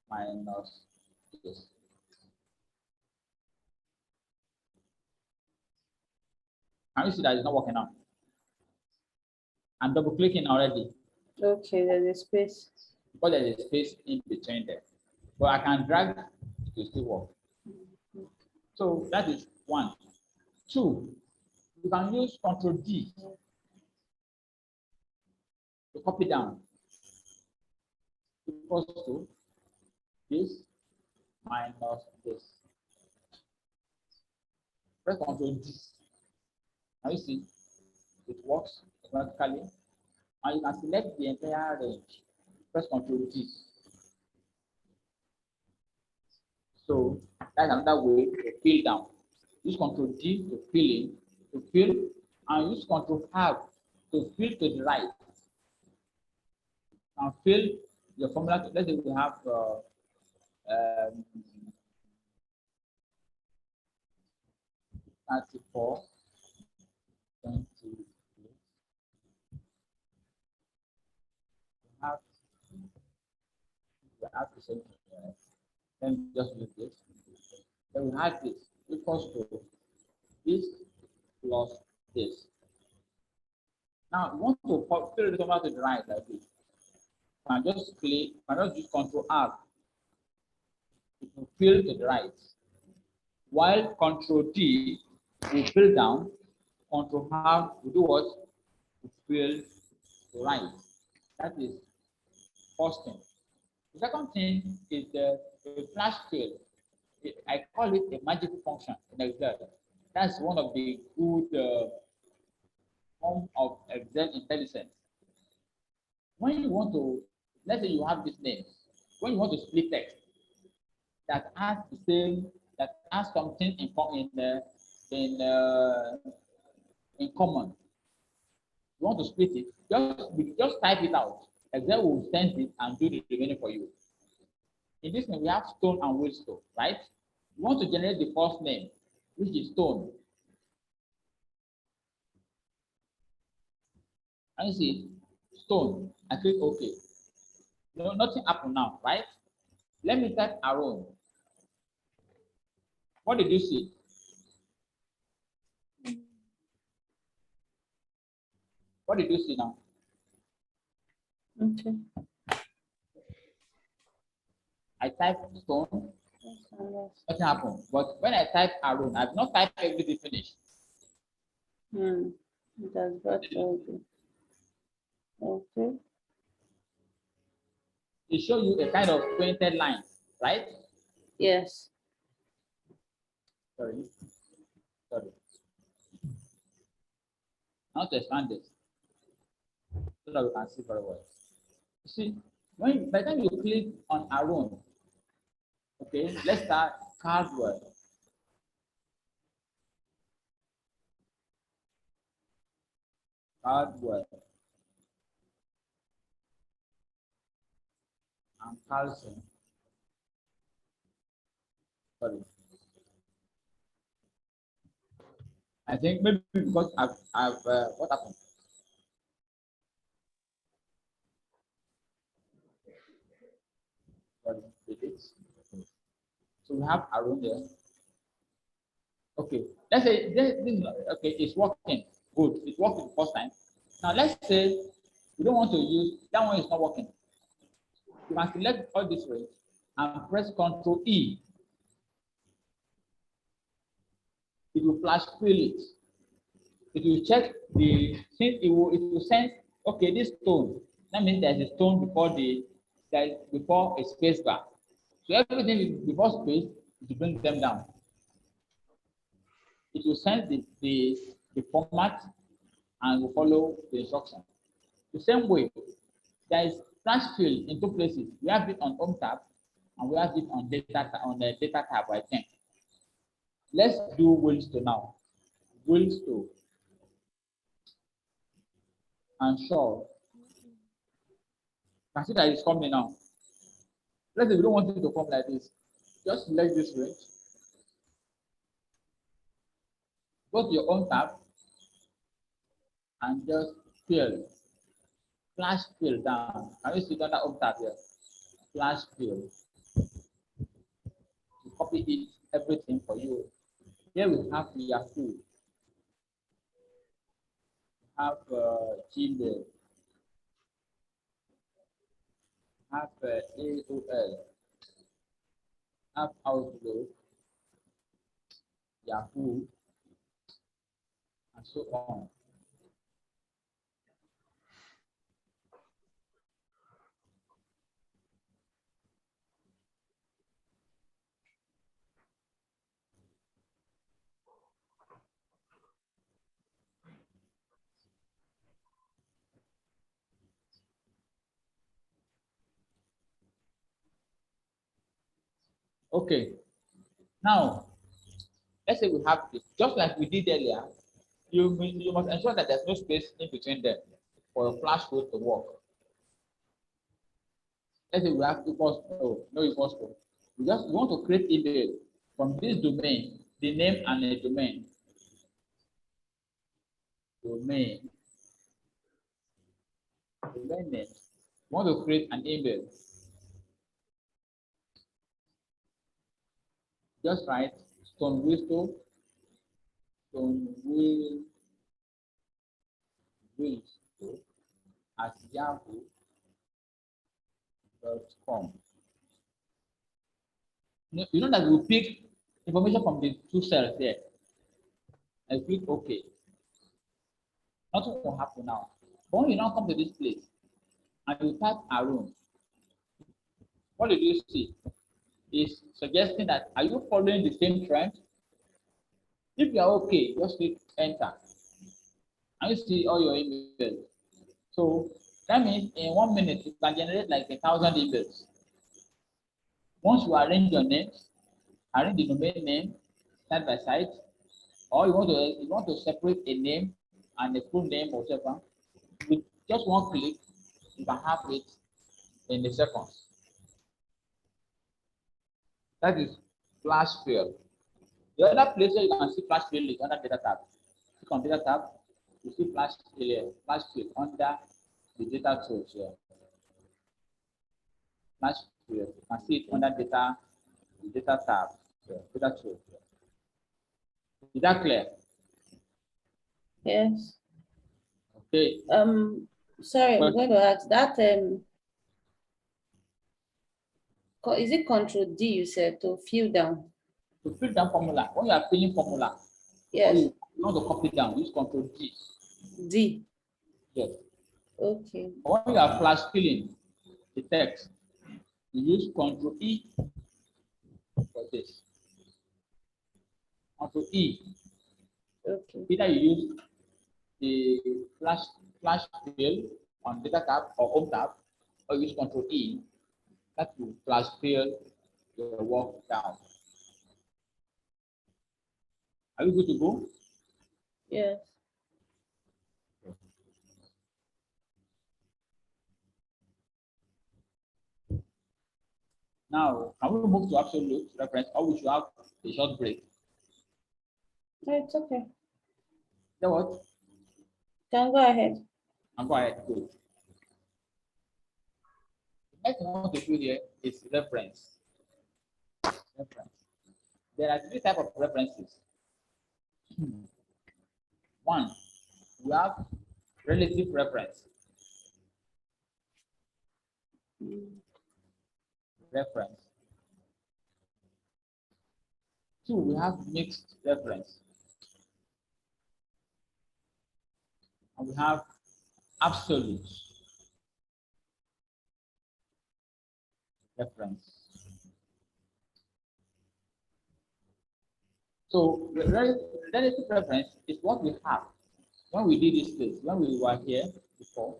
minus this. Can you see that it's not working now? I'm double clicking already. Okay, there's a space. Because there's a space in between there. But I can drag it to still work. So that is 1. 2, you can use Ctrl D to copy down. Equals to this minus this. Press Ctrl D. Now you see it works automatically. And you can select the entire range. Press Ctrl D. So that's another way to fill down. Use Ctrl D to fill in, and use Ctrl Tab to fill to the right. And fill your formula. Let's say we have 34, 20. We have the same thing, right? Then just use this. Then we have this equals to this plus this. Now we want to fill it over to the right like this. I just click, I just use Control R. It will fill to the right. While Control D will fill down, Control R will do what? Will fill to right. That is first thing. The second thing is the flash fill. I call it a magical function in Excel. That's one of the good form of Excel intelligence. When you want to, let's say you have this name, when you want to split text that has the same, that has something in common, you want to split it, just type it out. Excel will sense it and do the remaining for you. In this name, we have stone and wheelstone, right? You want to generate the first name, which is stone. And you see stone. I click OK. No, nothing happened now, right? Let me type Aaron. What did you see? What did you see now? Okay. I typed stone. Nothing happened. But when I type Aaron, I've not typed everything finished. That's what okay. Okay. It shows you a kind of pointed line, right? Yes. Sorry. Now to expand this so that we can see very well. You see, by the time you click on Aaron, okay, let's start Caldwell. And Carlson. Sorry. I think maybe because I've what happened? Sorry, so we have Aaron there. Okay, let's say this okay, it's working. Good, it worked the first time. Now let's say we don't want to use that one, is not working. You can select all this way and press Ctrl E. It will flash fill it. It will check the since it will sense, okay, this stone. That means there's a stone before a space bar. So everything before space is to bring them down. It will sense the format and will follow the instruction. The same way, there is flash fill in two places. We have it on Home tab and we have it on the Data tab, I think. Let's do wheelstone now. Wheelstone. And show. Can see that it's coming now. Let's say we don't want it to come like this. Just select this range. Go to your own tab and just fill. Flash fill down. Can you see that Home tab here? Flash fill. To copy it, everything for you. Here we have Yahoo. We have Gmail. Have AOL. Have Outlook. Yahoo. And so on. Okay. Now, let's say we have this, just like we did earlier. You must ensure that there's no space in between them for a flash code to work. Let's say we have equals no equals to. We want to create email from this domain, the name and the domain. domain name. We want to create an email. Just write Stonewhisto at yahoo.com. You know that we pick information from the two cells there. And click OK. Nothing will happen now. But when you now come to this place and you type Arun, what did you see? It's suggesting that are you following the same trend? If you are okay, just click enter. And you see all your emails. So that means in 1 minute you can generate like 1,000 emails. Once you arrange your names, arrange the domain name side by side, or you want to separate a name and a full name or whatever, with just one click, you can have it in a second. That is flashfill. The other places you can see flashfill is under data tab. Click on data tab, you see flashfill here, flashfill under the data tools here. Flashfill, you can see it under data tab, here, data tools here. Is that clear? Yes. Okay. Sorry, I'm going to ask that. Is it Control D you said to fill down? To fill down formula, when you are filling formula, yes. You want to copy down, use Control D. D. Yes. Okay. When you are flash filling the text, you use Control E for this. Control E. Okay. Either you use the flash fill on data tab or home tab, or use Control E. That will flash fill your work down. Are you good to go? Yes. Now, can we move to absolute reference, or we should have a short break? No, it's okay. Then what? Can go ahead. And go ahead. Good. The next thing I want to do here is reference. There are three types of references. One, we have relative reference. Two, we have mixed reference. And we have absolute reference. So relative reference is what we have when we did this place, when we were here before,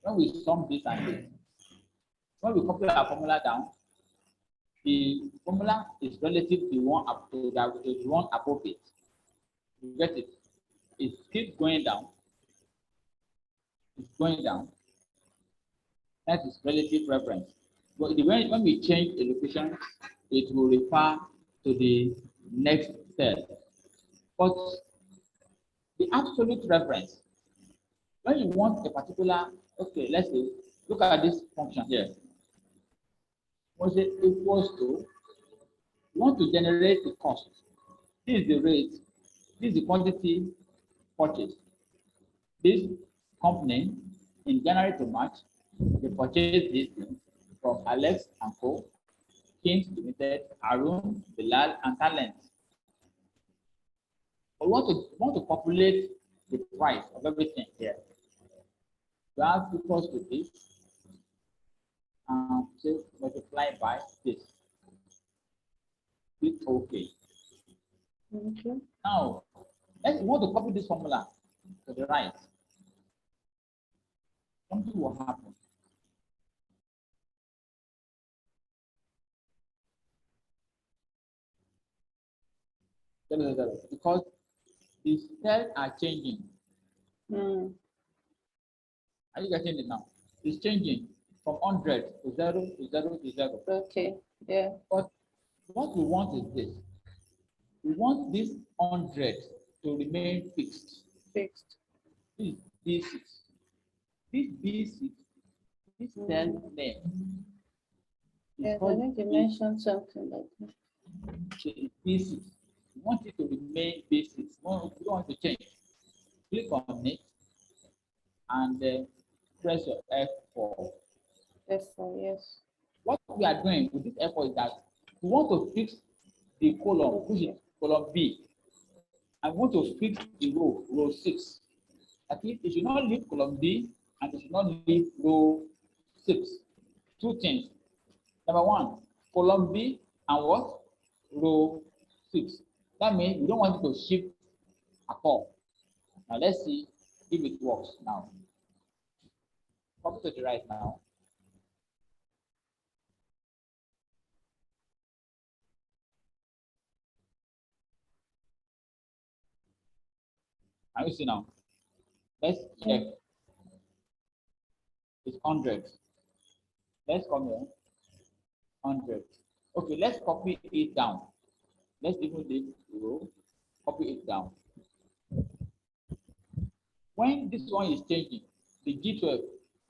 when we sum this and this. When we copy our formula down, the formula is relative to the one above it. You get it? It keeps going down. It's going down. That is relative reference. But when we change the location, it will refer to the next cell. But the absolute reference, when you want a particular, okay, let's say, look at this function here. Was it equals to, you want to generate the cost. This is the rate, this is the quantity purchased. This company in January to March, they purchased this thing from Alex and Co, Kings Limited, Arun, Bilal, and Talent. We want to populate the price of everything here. You have equals to this, and say multiply by this. Click OK. Okay. Now, let's want to copy this formula to the right. Something will happen. Because the cells are changing. Are you getting it now? It's changing from 100 to 0 to 0 to 0. Okay. Yeah. But what we want is this. We want this 100 to remain fixed. Fixed. This B6. This B6, this cell name. Yes, I think you mentioned something like that. It's B6. You want it to remain B6. You don't want to change. Click on it and press your F4. F4, yes. What we are doing with this F4 is that we want to fix the column, which is column B. I want to fix the row, row 6. That is, it should not leave column B and it should not leave row 6. Two things. Number one, column B and what? Row 6. That means we don't want it to shift at all. Now let's see if it works now. Copy to the right now. Can you see now? Let's check. It's 100. Let's come here. 100. Okay, let's copy it down. Let's even leave row. Copy it down. When this one is changing, the G12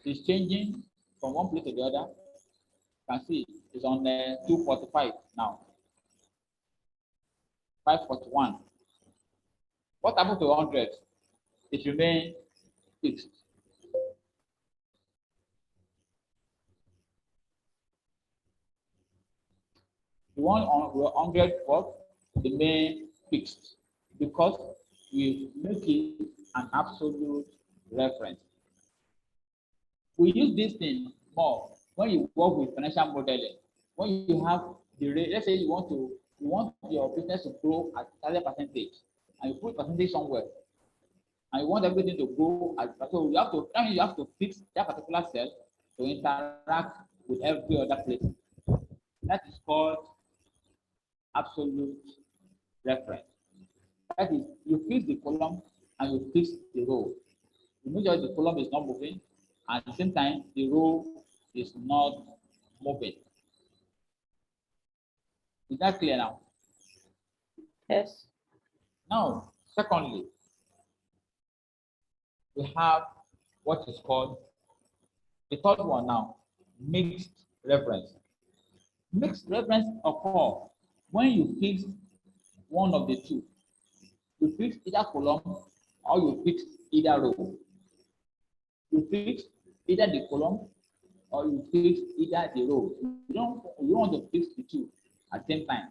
is changing from one place to the other. You can see it's on 245 now. 541. What happened to 100? It remains fixed. The one on 100 what remain fixed because we make it an absolute reference. We use this thing more when you work with financial modeling. When you have the rate, let's say you want your business to grow at 30%, and you put percentage somewhere, and you want everything to grow at, so you have to fix that particular cell to interact with every other place. That is called absolute reference. That is, you fix the column and you fix the row. You make sure the column is not moving, and at the same time, the row is not moving. Is that clear now? Yes. Now, secondly, we have what is called the third one now, mixed reference. Mixed reference occurs when you fix one of the two. You fix either column or you fix either row. You fix either the column or you fix either the row. You don't want to fix the two at the same time.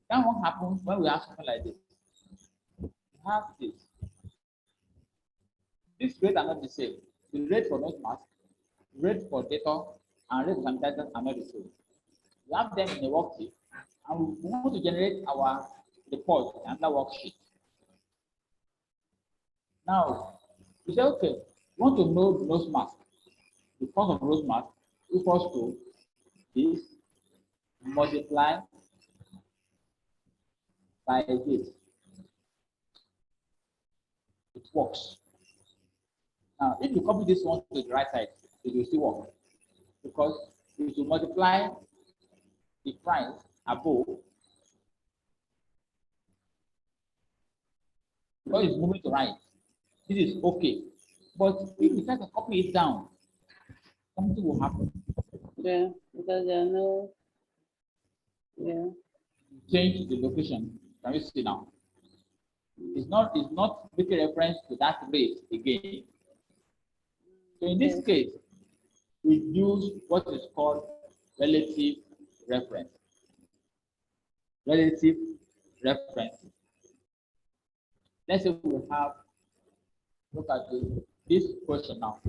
Then what happens when we have something like this? We have this. These rates are not the same. The rate for node mask, rate for data, and rate for sanitizers are not the same. We have them in a worksheet, and we want to generate our report in another worksheet. Now, we say, okay, we want to know the nose mask. The cost of nose mask equals to this multiply by this. It works. Now, if you copy this one to the right side, it will still work because if you multiply the price above, because it's moving to right, this is okay. But if you try to copy it down, something will happen. Yeah, because there are no. Yeah. Change the location. Can you see now? It's not making reference to that rate again. So in this case, we use what is called relative reference. Relative reference. Let's say we have, look at this question now,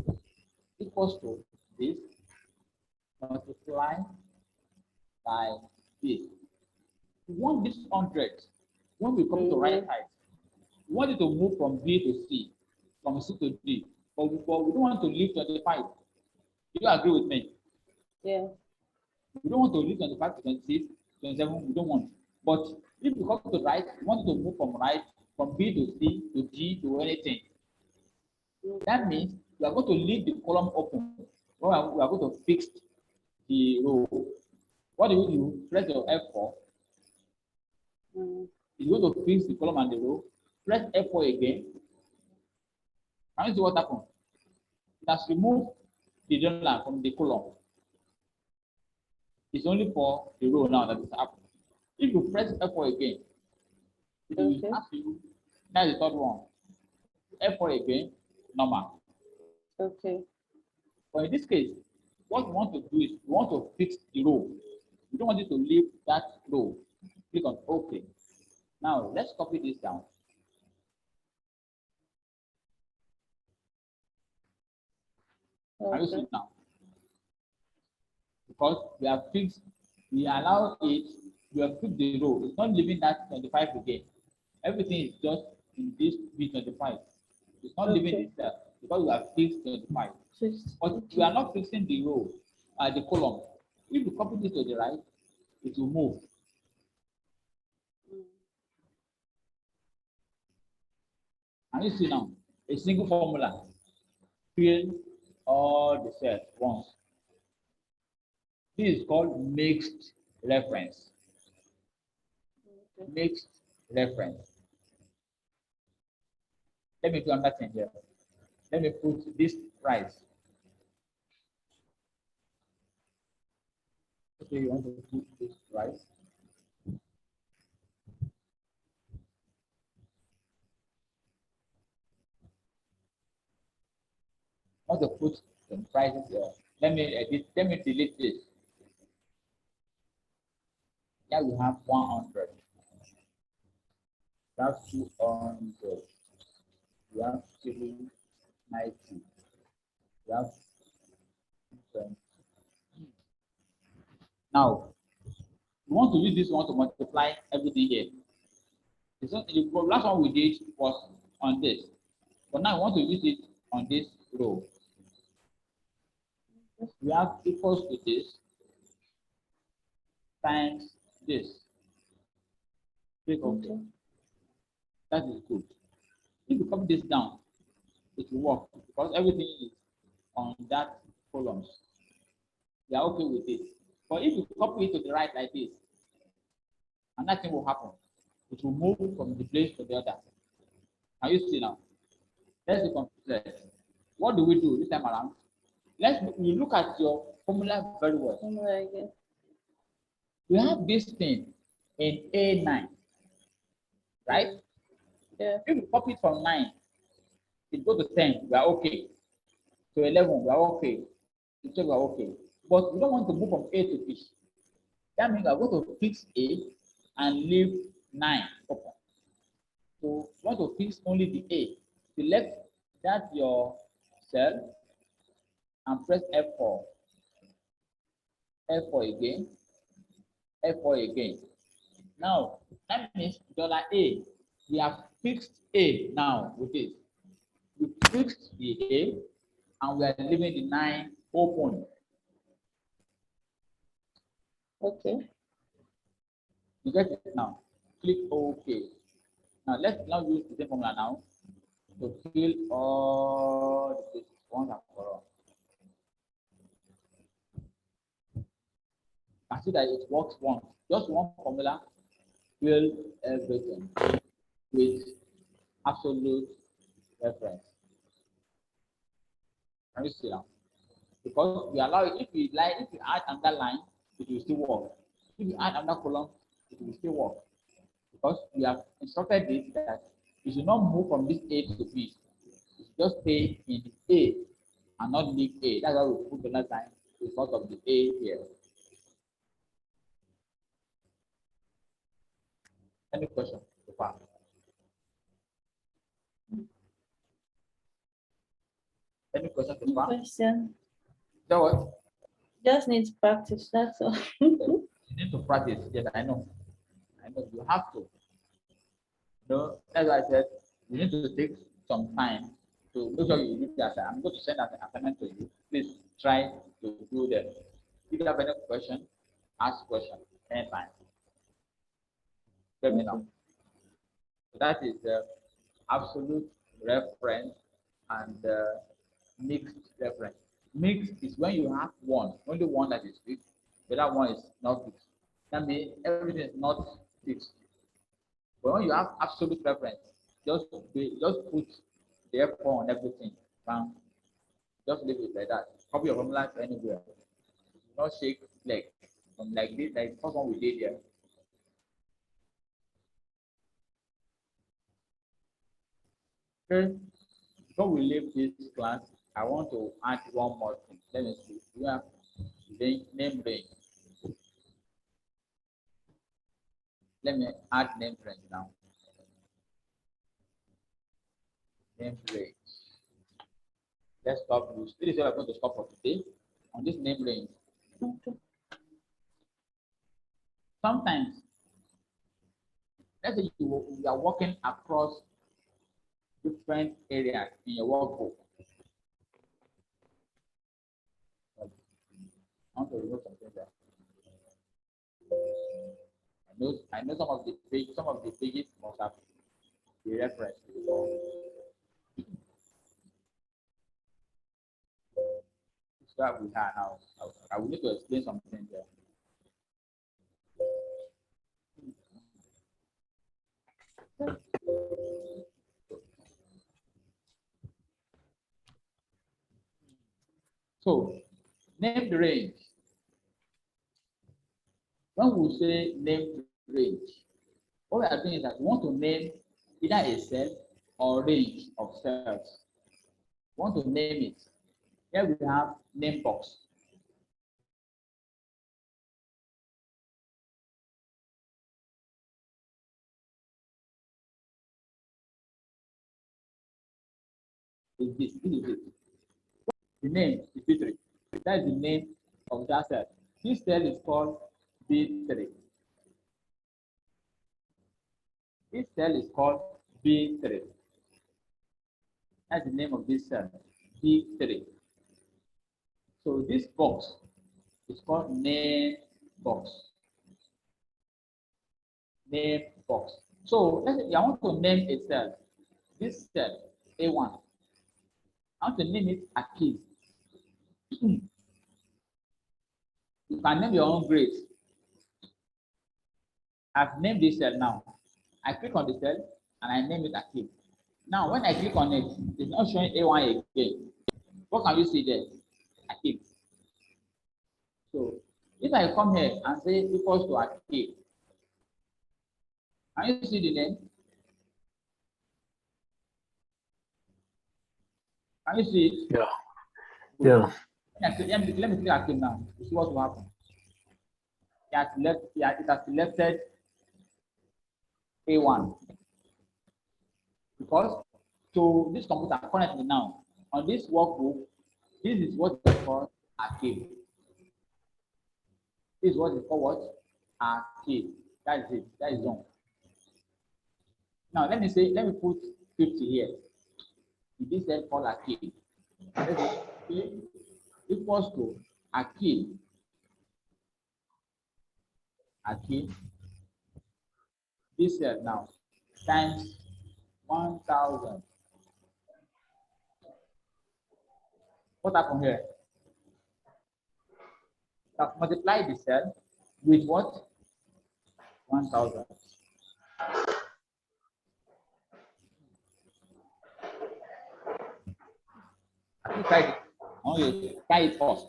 equals to this multiplied by this. We want this 100. When we come to the right side, we want it to move from B to C, from C to D, but we don't want to leave 25. Do you agree with me? Yeah. We don't want to leave 25 to 26, 27, we don't want. But if we come to the right, we want it to move from right, from B to C to D to anything. That means we are going to leave the column open. We are going to fix the row. What do? Press your F4. It's going to fix the column and the row. Press F4 again. Can you see what happened? It has removed the dollar from the column. It's only for the row now that is happening. If you press F4 again, it will ask you, that's the third one. F4 again, normal. Okay. But in this case, what we want to do is we want to fix the row. We don't want it to leave that row. Click on OK. Now let's copy this down. Can you see it now? Because we have fixed, we allow it, we have fixed the row. It's not leaving that 25 again. Everything is just in this B25. It's not leaving itself because we have fixed 25. But we are not fixing the row, the column. If you copy this to the right, it will move. And you see now, a single formula fill all the cells once. This is called mixed reference. Mixed reference. Let me do another thing here. Let me put this price. Okay, you want to put this price. I want to put some prices here. Let me edit, let me delete this. Here we have 100. We have 200. We have 390. We have 20. Now, we want to use this one to multiply everything here. The last one we did was on this, but now we want to use it on this row. We have equals to this times this. Click OK. That is good. If you copy this down, it will work because everything is on that column. We are okay with it. But if you copy it to the right like this, and nothing will happen. It will move from the place to the other. Can you see now? Let's be confused. What do we do this time around? We look at your formula very well. We have this thing in A9, right? Yeah. If we copy it from 9, it goes to 10, we are okay. To 11, we are okay. To 12, we are okay. But we don't want to move from A to B. That means we are going to fix A and leave 9 open. So we want to fix only the A. Select that your cell and press F4. F4 again. F4 again. Now that means $A. We have fixed A now with this. We fixed the A and we are leaving the 9 open. Okay. You get it now. Click OK. Now let's use the same formula now to fill all the ones and for all. I see that it works once. Just one formula fill everything with absolute reference. Can you see now? Because we allow it, if you add another line, it will still work. If you add another column, it will still work. Because we have instructed it that you should not move from this A to B. You should just stay in A and not leave A. That's why we put the last line because of the A here. Any question so far? Any question so far? Question. So what? Just need to practice, that's all. You need to practice. Yes, I know. I know you have to. No, as I said, you need to take some time to make sure you do that. I'm going to send an assignment to you. Please try to do them. If you have any question, ask question anytime. Let me know. So that is the absolute reference and mixed reference. Mixed is when you have only one that is fixed, but that one is not fixed. That means everything is not fixed. But when you have absolute reference, just put therefore on everything. Bam. Just leave it like that. Copy your formula anywhere. Do not shake leg from like this, like the first one we did here. Okay. Before we leave this class, I want to add one more thing. Let me see. We have name range. Let me add name range now. Name range. Let's stop this. This is where I'm going to stop for today on this name range. Sometimes, let's say you are working across different areas in your workbook. I want to remove something there. I know some of the pages must have the reference before. So that we have now. I will need to explain something there. So, name the range. When we say name range, what we are doing is that we want to name either a cell or range of cells. We want to name it. Here we have name box. This is it. The name is B3. That is the name of that cell. This cell is called B3. This cell is called B3. That's the name of this cell, B3. So this box is called name box. Name box. So let's say I want to name a cell. This cell, A1. I want to name it a key. You can name your own grade. I've named this cell now. I click on the cell and I name it a key. Now, when I click on it, it's not showing A1 again. What can you see there? A key. So if I come here and say equals to a key, can you see the name? Can you see it? Yeah. Yeah. Let me click active now. You see what will happen. It has selected A1. Because to this computer currently now, on this workbook, this is what is called arcade. This is what is called what? Arcade. That is it. That is done. Now let me put 50 here. In this cell called arcade. Equals to arcade. Arcade. This cell now times 1000. What happened here? Now multiply the cell with what? 1000. I try it. Only try it first.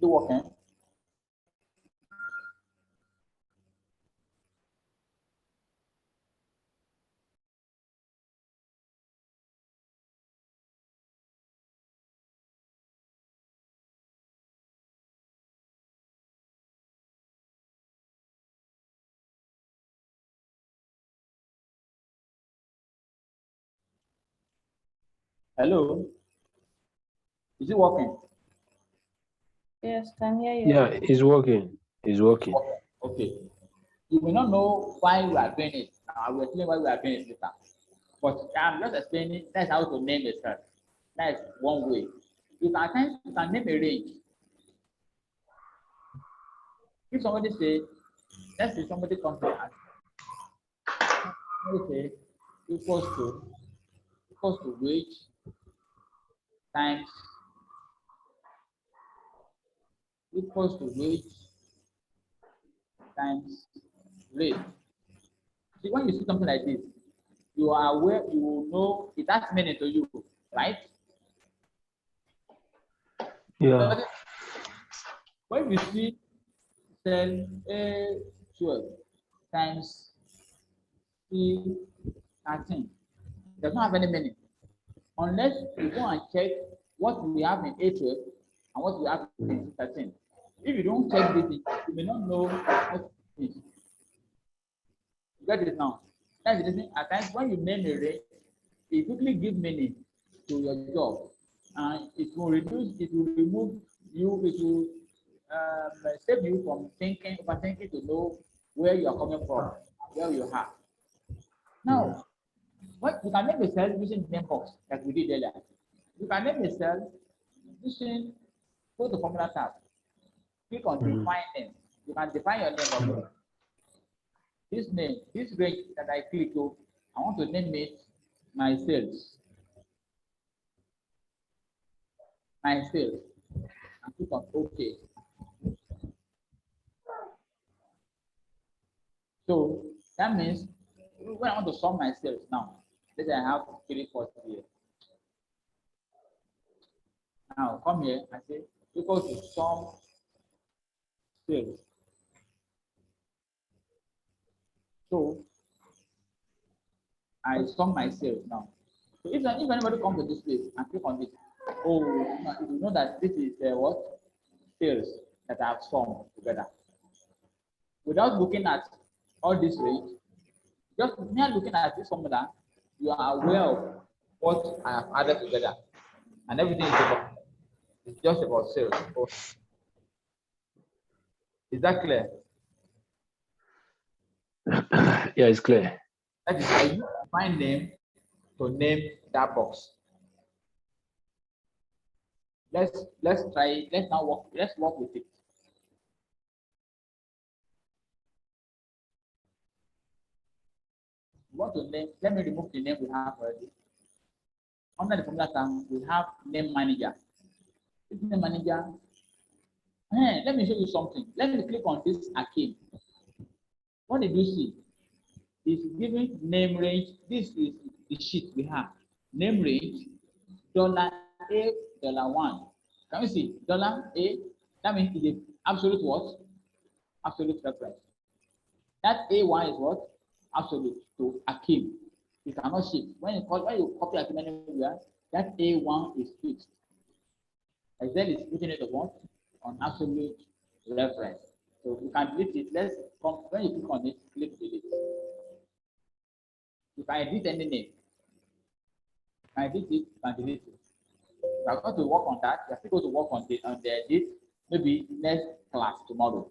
Do working. Hello. Is it working? Yes, can hear you. Yeah, it's working. It's working. Okay. You may not know why we are doing it. I will explain why we are doing it later. But I'm just explaining that's how to name a cell. That's one way. You can name a range. If somebody say, let's say somebody comes to us Okay, equals to wage times equals to wage times rate. See, when you see something like this, you are aware, you will know it has meaning to you, right? Yeah. When you see cell A12 times C13, it does not have any meaning unless you go and check what we have in A12 and what we have in C13. If you don't check this, you may not know what it is. You get it now? That's the reason at times when you name a range, it quickly gives meaning to your job, and it will remove you, it will save you from overthinking to know where you are coming from, where you are. Now, what you can name a cell using name box like we did earlier. You can name a cell using go to formula tab, click on define name. You can define your name also. This name, this range that I click on, I want to name it my sales. My sales. And click on OK. So that means when I want to sum my sales now, let's say I have 340 here. Now come here and say equal to sum sales. So I sum my sales now. So if anybody comes to this place and click on this, oh, you know that this is what sales that I have summed together. Without looking at all this range, just mere looking at this formula, you are aware of what I have added together, and everything is about, it's just about sales. Is that clear? Yeah, it's clear. That is, I use my name to name that box. Let's try. Let's now work. Let's work with it. We want to name. Let me remove the name we have already. Under the formula term, we have name manager. This name manager. Let me show you something. Let me click on this Akim. What did you see? It's giving name range. This is the sheet we have. Name range $A, $1. Can you see $A? That means it's the absolute what? Absolute reference. That A1 is what? Absolute to Akim. You cannot shift. When you copy Akim anywhere, that A1 is fixed. Excel is putting it on absolute reference. So you can delete it. Let's come when you click on it, click delete. You can edit any name. You can edit it, you can delete it. You are going to work on that. You are still going to work on the edit, maybe next class tomorrow.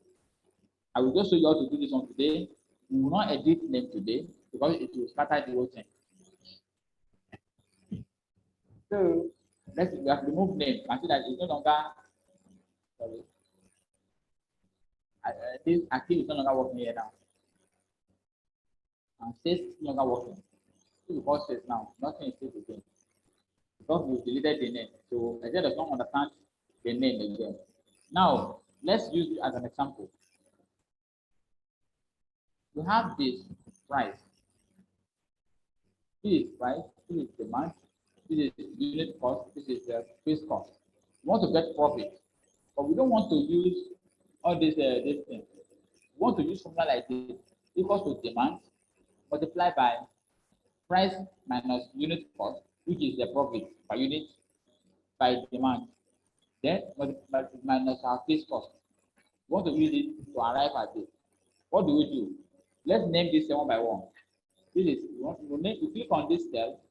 I will just show you how to do this one today. We will not edit name today because it will scatter the whole thing. So we have removed name. You can see that it's no longer sorry. This active is no longer working here now. And sales is no longer working. Because sales now, nothing is still again. Because we deleted the name. So Excel does not understand the name again. Now, let's use it as an example. We have this price. This is price, this is demand, this is unit cost, this is the base cost. We want to get profit, but we don't want to use all this thing. We want to use formula like this, equals to demand multiplied by price minus unit cost, which is the profit per unit by demand. Then minus our base cost. We want to use it to arrive at this. What do? Let's name this one by one. This is you click on this cell,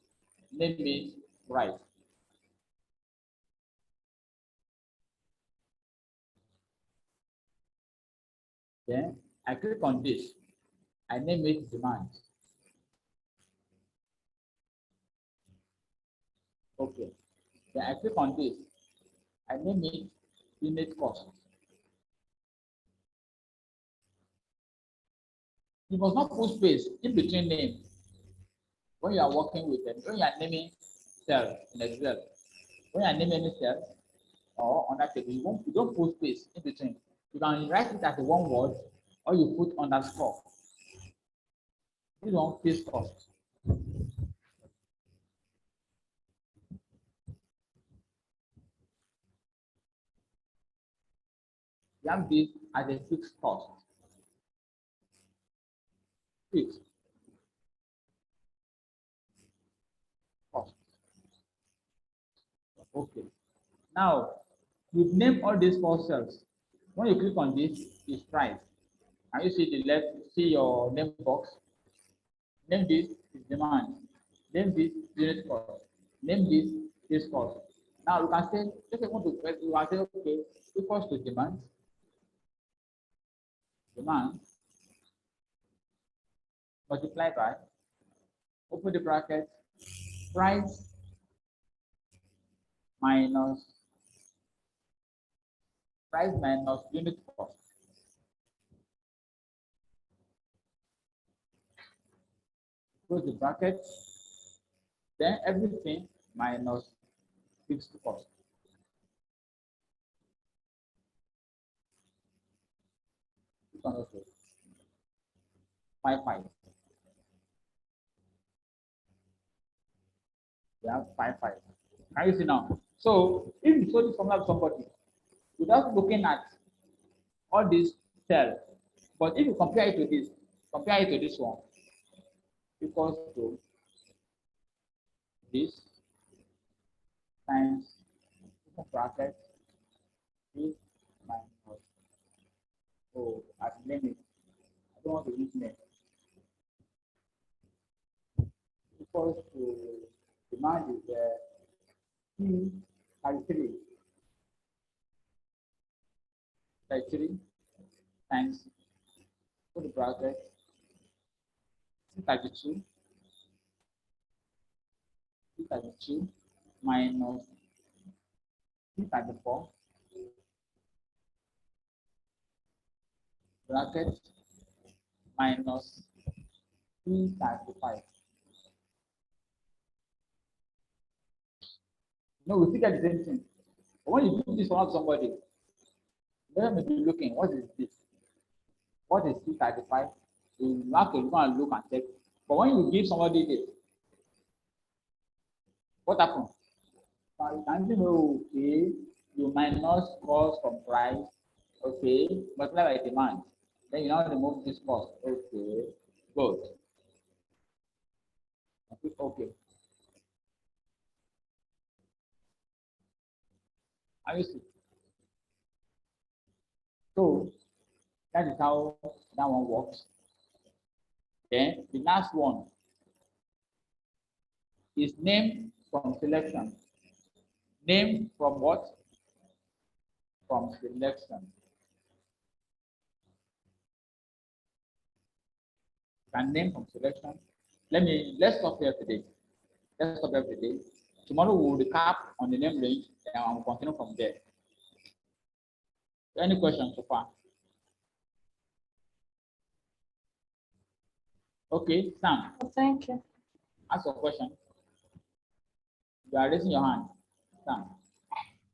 name it price. Then I click on this, I name it demand. Okay. Then I click on this, I name it unit cost. You must not put space in between names. when you are working with them, when you are naming cells in Excel, when you are naming any cell or on that table, you don't put space in between. You can write it as one word or you put underscore. This one pays cost. You have this as a fixed cost. Fixed cost. Okay. Now, you name all these 4 cells. When you click on this, is price. Can you see the left? See your name box. Name this is demand. Name this unit cost. Name this cost. Now you can say, if you want to, you can say, okay, equals to demand. Demand multiplied by, open the bracket, price minus unit cost. Close the bracket, then everything minus fixed cost. Okay. 5. Yeah, 5. Can you see now? So if you show this formula to somebody without looking at all these cells, but if you compare it to this one, equals to this times bracket this minus, as limit. I don't want to use name. Equals to demand is T33 times, put the bracket, T32 minus T34 bracket minus T35. No, we figure the same thing. But when you do this one to somebody, let me be looking, what is this? What is T35? You have to go and look and check. But when you give somebody this, what happens? You know, okay, you minus cost from price, okay, multiply by demand. Then you now remove this cost. Okay, good. Okay. Are you see? So that is how that one works. Then the last one is name from selection. Name from what? From selection. Can name from selection. Let's stop here today. Tomorrow we will recap on the name range and I will continue from there. Any questions so far? Okay, Sam. Thank you. Ask your question. You are raising your hand, Sam.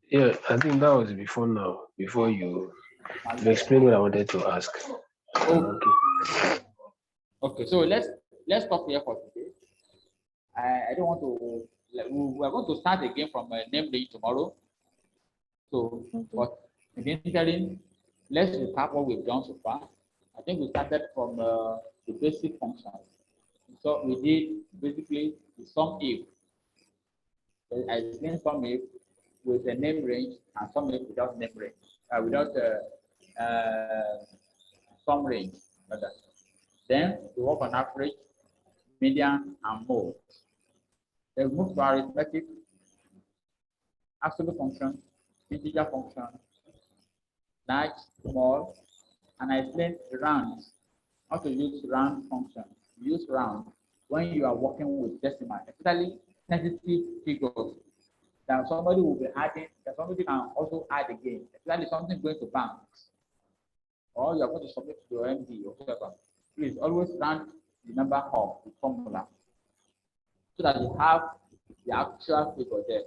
Yeah, I think that was before now. Before you explain what I wanted to ask. Okay, so let's stop here for today. I don't want to. We are going to start again from name range tomorrow. So, but in the interim, let's recap what we've done so far. I think we started from the basic functions. So we did basically the sum if. I explained sum if with a name range and sum if without name range, without sum range. Then we work on average, median, and mode. Then we move to arithmetic, absolute function, integer function, large, small, and I explained rounds, how to use round function. Use round when you are working with decimal, especially sensitive figures. That somebody will be adding, that somebody can also add again, especially something going to banks, or you are going to submit to your MD or whatever. Please always round the number of the formula. so that you have the actual figure there,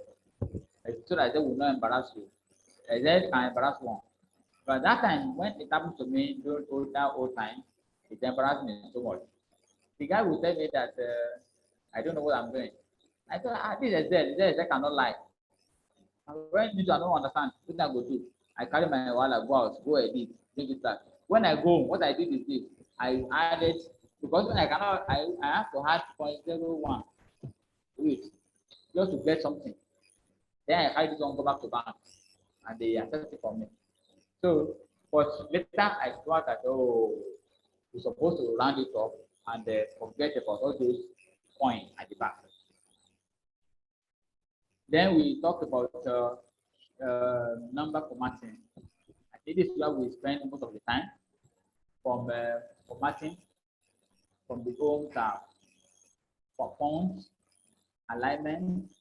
so that they will not embarrass you. They can embarrass one. But that time, when it happens to me during old time, it embarrassed me so much. The guy will tell me that I don't know what I'm doing. I thought, this is there. They cannot lie. When you don't understand, what I go do? I carry my wallet, go out, go edit, bring it back. When I go, what I did is this: I added, because when I cannot, I have to add 0.01 wait just to get something. Then I hide this one, go back to bank, and they accept it for me. So, but later I thought that, oh, you're supposed to round it up and forget about all those points at the back. Then we talked about number formatting. I think this is where we spend most of the time, from formatting, from the home tab, for fonts, alignment,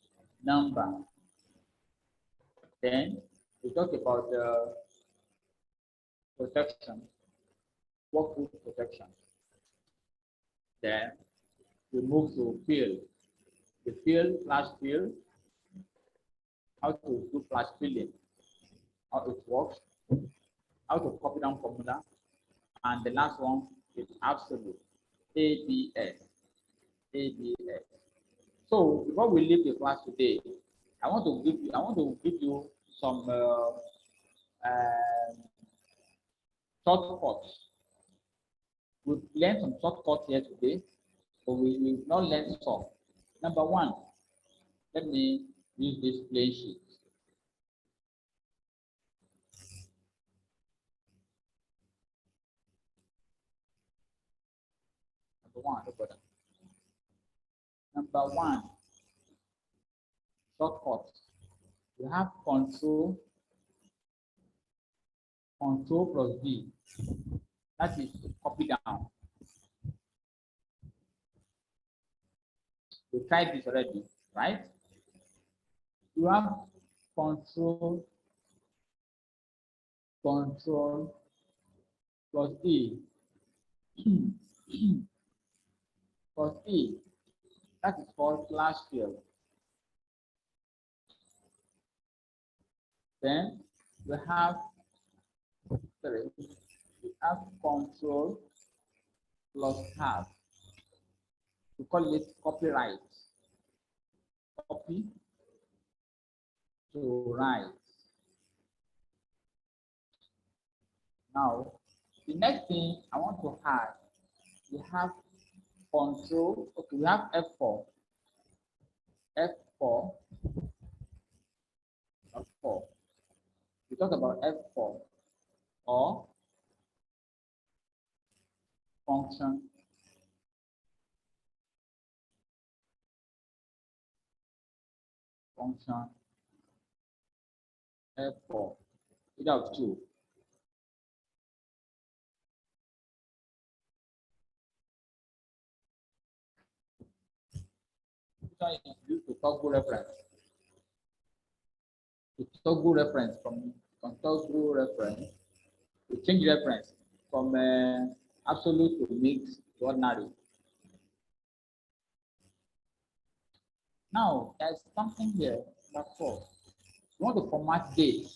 number. Then we talk about protection, workbook protection. Then we move to fill. The fill, flash fill, how to do flash filling, how it works, how to copy down formula, and the last one is absolute, ABS. ABS. So before we leave the class today, I want to give you some shortcuts. We've learned some shortcuts here today, but we will not learn some. Number one, let me use this plain sheet. Number one, shortcut. You have control plus D. That is copy down. We tried this already, right? You have control plus E. plus E. That is called flashfill. Then we have control plus tab. We call it copyright. Copy to write. Now, the next thing I want to add, we have control. Okay, we have F4. F4. F4. We talk about F4 or function F4. Either of two. Is used to toggle reference. To toggle reference from toggle reference, to change reference from absolute to mixed to ordinary. Now there's something here that's for. You want to format date.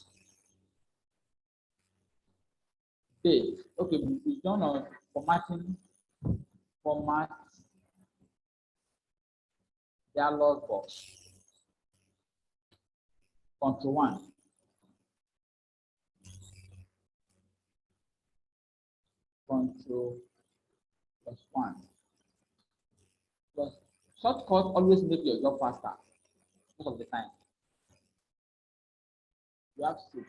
Date. Okay, we don't know formatting. Format dialog box. Control 1. Control plus 1. Plus shortcut always make your job faster most of the time. You have 6.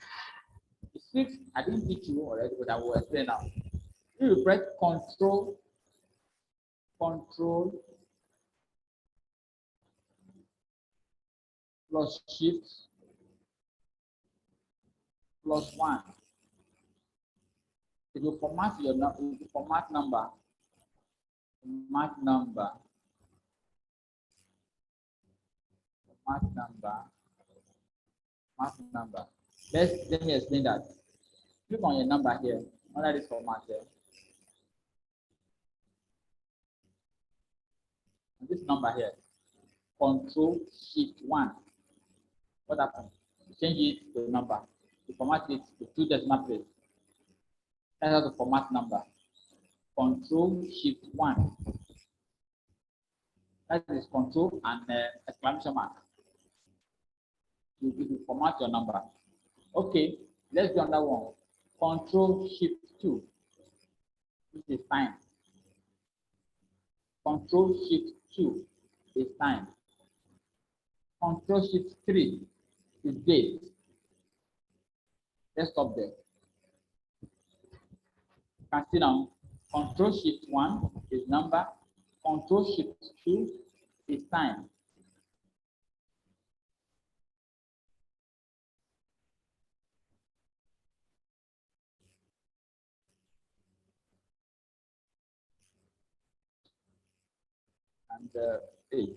The 6 I didn't teach you already, but I will explain now. You press control plus shift plus 1. If you format your format number, let me explain that. Click on your number here under this format here. And this number here. Control Shift 1. What happens? You change it to number. You format it to 2 decimal places. That's how to format number. Control Shift 1. That is control and exclamation mark. You format your number. Okay, let's do another one. Control Shift 2. This is time. Control Shift 2 is time. Control Shift 3 is date. Let's stop there. You can see now, Control Shift 1 is number. Control Shift 2 is time. And age.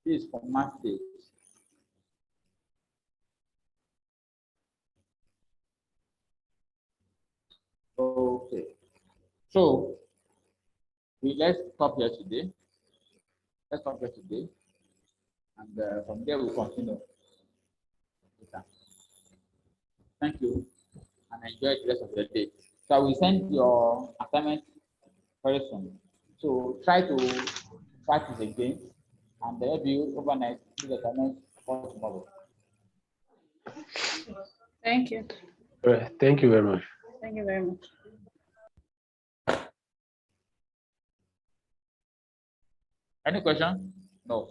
This is format date. Okay. So let's stop here today. Let's stop here today. And from there we'll continue. Thank you and enjoy the rest of the day. So I will send your assignment very soon. So try to practice again and maybe overnight do the assignment for tomorrow. Thank you. All right. Thank you very much. Thank you very much. Any question? No.